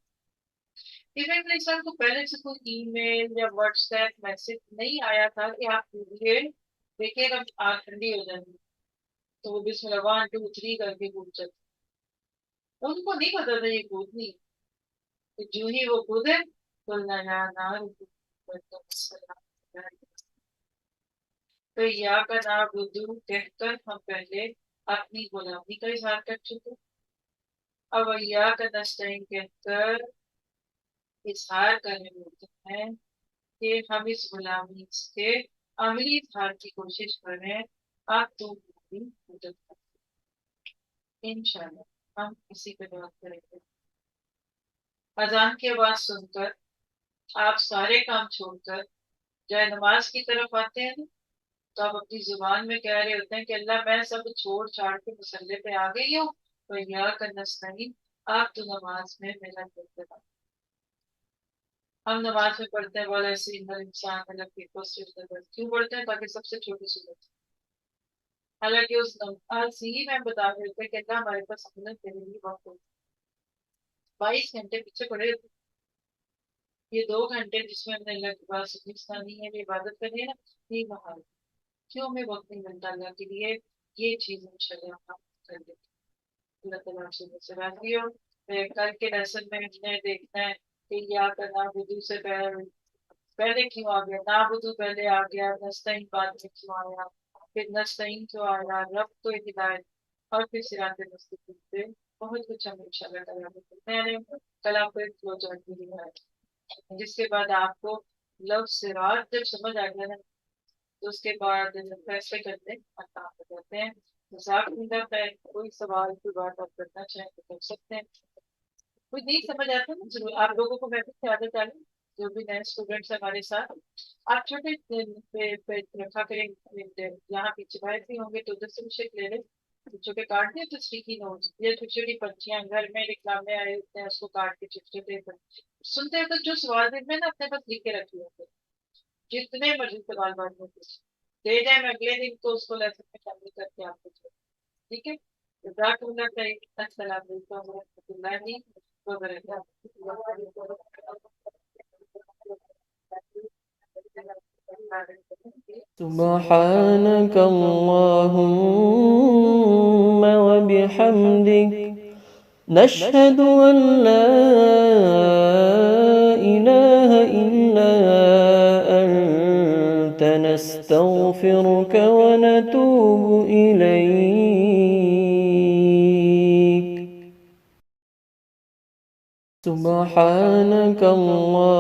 ابراہیم علیہ السلام کو پہلے سے کوئی ای میل یا واٹس ایپ میسج نہیں آیا تھا کہ آپ یہ دیکھیے گا آگ ٹھنڈی ہو جائیں گی تو وہ بسم اللہ 1 2 3 کر کے کود چلتے، ان کو نہیں پتا تھا یہ کودنی، تو جو ہی وہ کودے تو تو یا کا نعبدو کہہ کر ہم پہلے اپنی غلامی کا اظہار کر چکے، اب یا کا نستعین کہہ کر اظہار کرنے ہوتے ہیں کہ ہم اس غلامی کے عملی اظہار کی کوشش کریں، آپ تو ہماری مدد کریں انشاءاللہ۔ ہم اسی پہ بات کریں گے۔ اذان کی آواز سن کر آپ سارے کام چھوڑ کر جائے نماز کی طرف آتے ہیں تو آپ اپنی زبان میں کہہ رہے ہوتے ہیں کہ اللہ میں سب چھوڑ چھاڑ کے مسلح پہ آ گئی ہوں، تو یا کا نستعین آپ تو نماز میں میرا کرتے ہیں۔ ہم نماز میں پڑھتے ہیں والا انسان الگ کیوں پڑھتے ہیں؟ تاکہ سب سے چھوٹی صورت، حالانکہ اس نماز ہی میں بتا رہے تھے کہ اللہ ہمارے پاس عمل کے لیے وقت ہو 22 گھنٹے پیچھے پڑے ہوتے، یہ 2 گھنٹے جس میں ہم نے اللہ کی بات سنی ہے، یہ عبادت کرنی ہے نا، یہ محال کیوں ہمیں وقت نہیں ملتا اللہ کے لیے؟ یہ چیز انشاءاللہ ہم کر لیں گے۔ اللہ تعالیٰ آپ سے راضی ہو۔ کل کے لیسن میں ہم نے دیکھنا ہے کہ یا کا نعبدو سے پہلے کیوں آ گیا، نعبدو پہلے آ گیا، نستعین بعد میں کیوں آیا، پھر نستعین کیوں آیا، رب تو ہدایت، اور پھر صراط مستقیم پہ بہت کچھ ہم انشاءاللہ کریں گے۔ کل آپ کو ایک فلو چارٹ بھی دکھایا جس کے بعد آپ کو لفظ صراط جب سمجھ آ گیا نا تو اس کے بعد فیصلے کرتے ہیں کرتے ہیں۔ کوئی سوال کوئی بات آپ کرنا چاہیں تو کر سکتے ہیں، کوئی نہیں سمجھ آتا نا ضرور آپ لوگوں کو، میں بھی عادت ڈالوں جو بھی نئے اسٹوڈینٹس ہمارے ساتھ، آپ چھوٹے رکھا کریں یہاں پیچھے باہر بھی ہوں گے تو ادھر سے شیک لے لیں، چھوٹے کاٹ دیں تو اسٹیکی نوٹس یا چھوٹی چھوٹی پرچیاں گھر میں رکھلانے آئے ہوتے ہیں اس کو کاٹ کے چھوٹے چھوٹے سنتے ہیں تو جو سوال دن میں نا اپنے پاس لکھ کے رکھے ہوتے جتنے مرضی سوال بات میں دے جائیں میں اگلے دن تو اس کو لیسن میں شامل کر کے آپ کو ٹھیک ہے۔ جزاک اللہ خیر، السلام علیکم ورحمۃ اللہ وبرکاتہ۔ سبحانك اللهم وبحمدك نشهد أن لا إله إلا أنت نستغفرك ونتوب إليك۔ سبحانك اللهم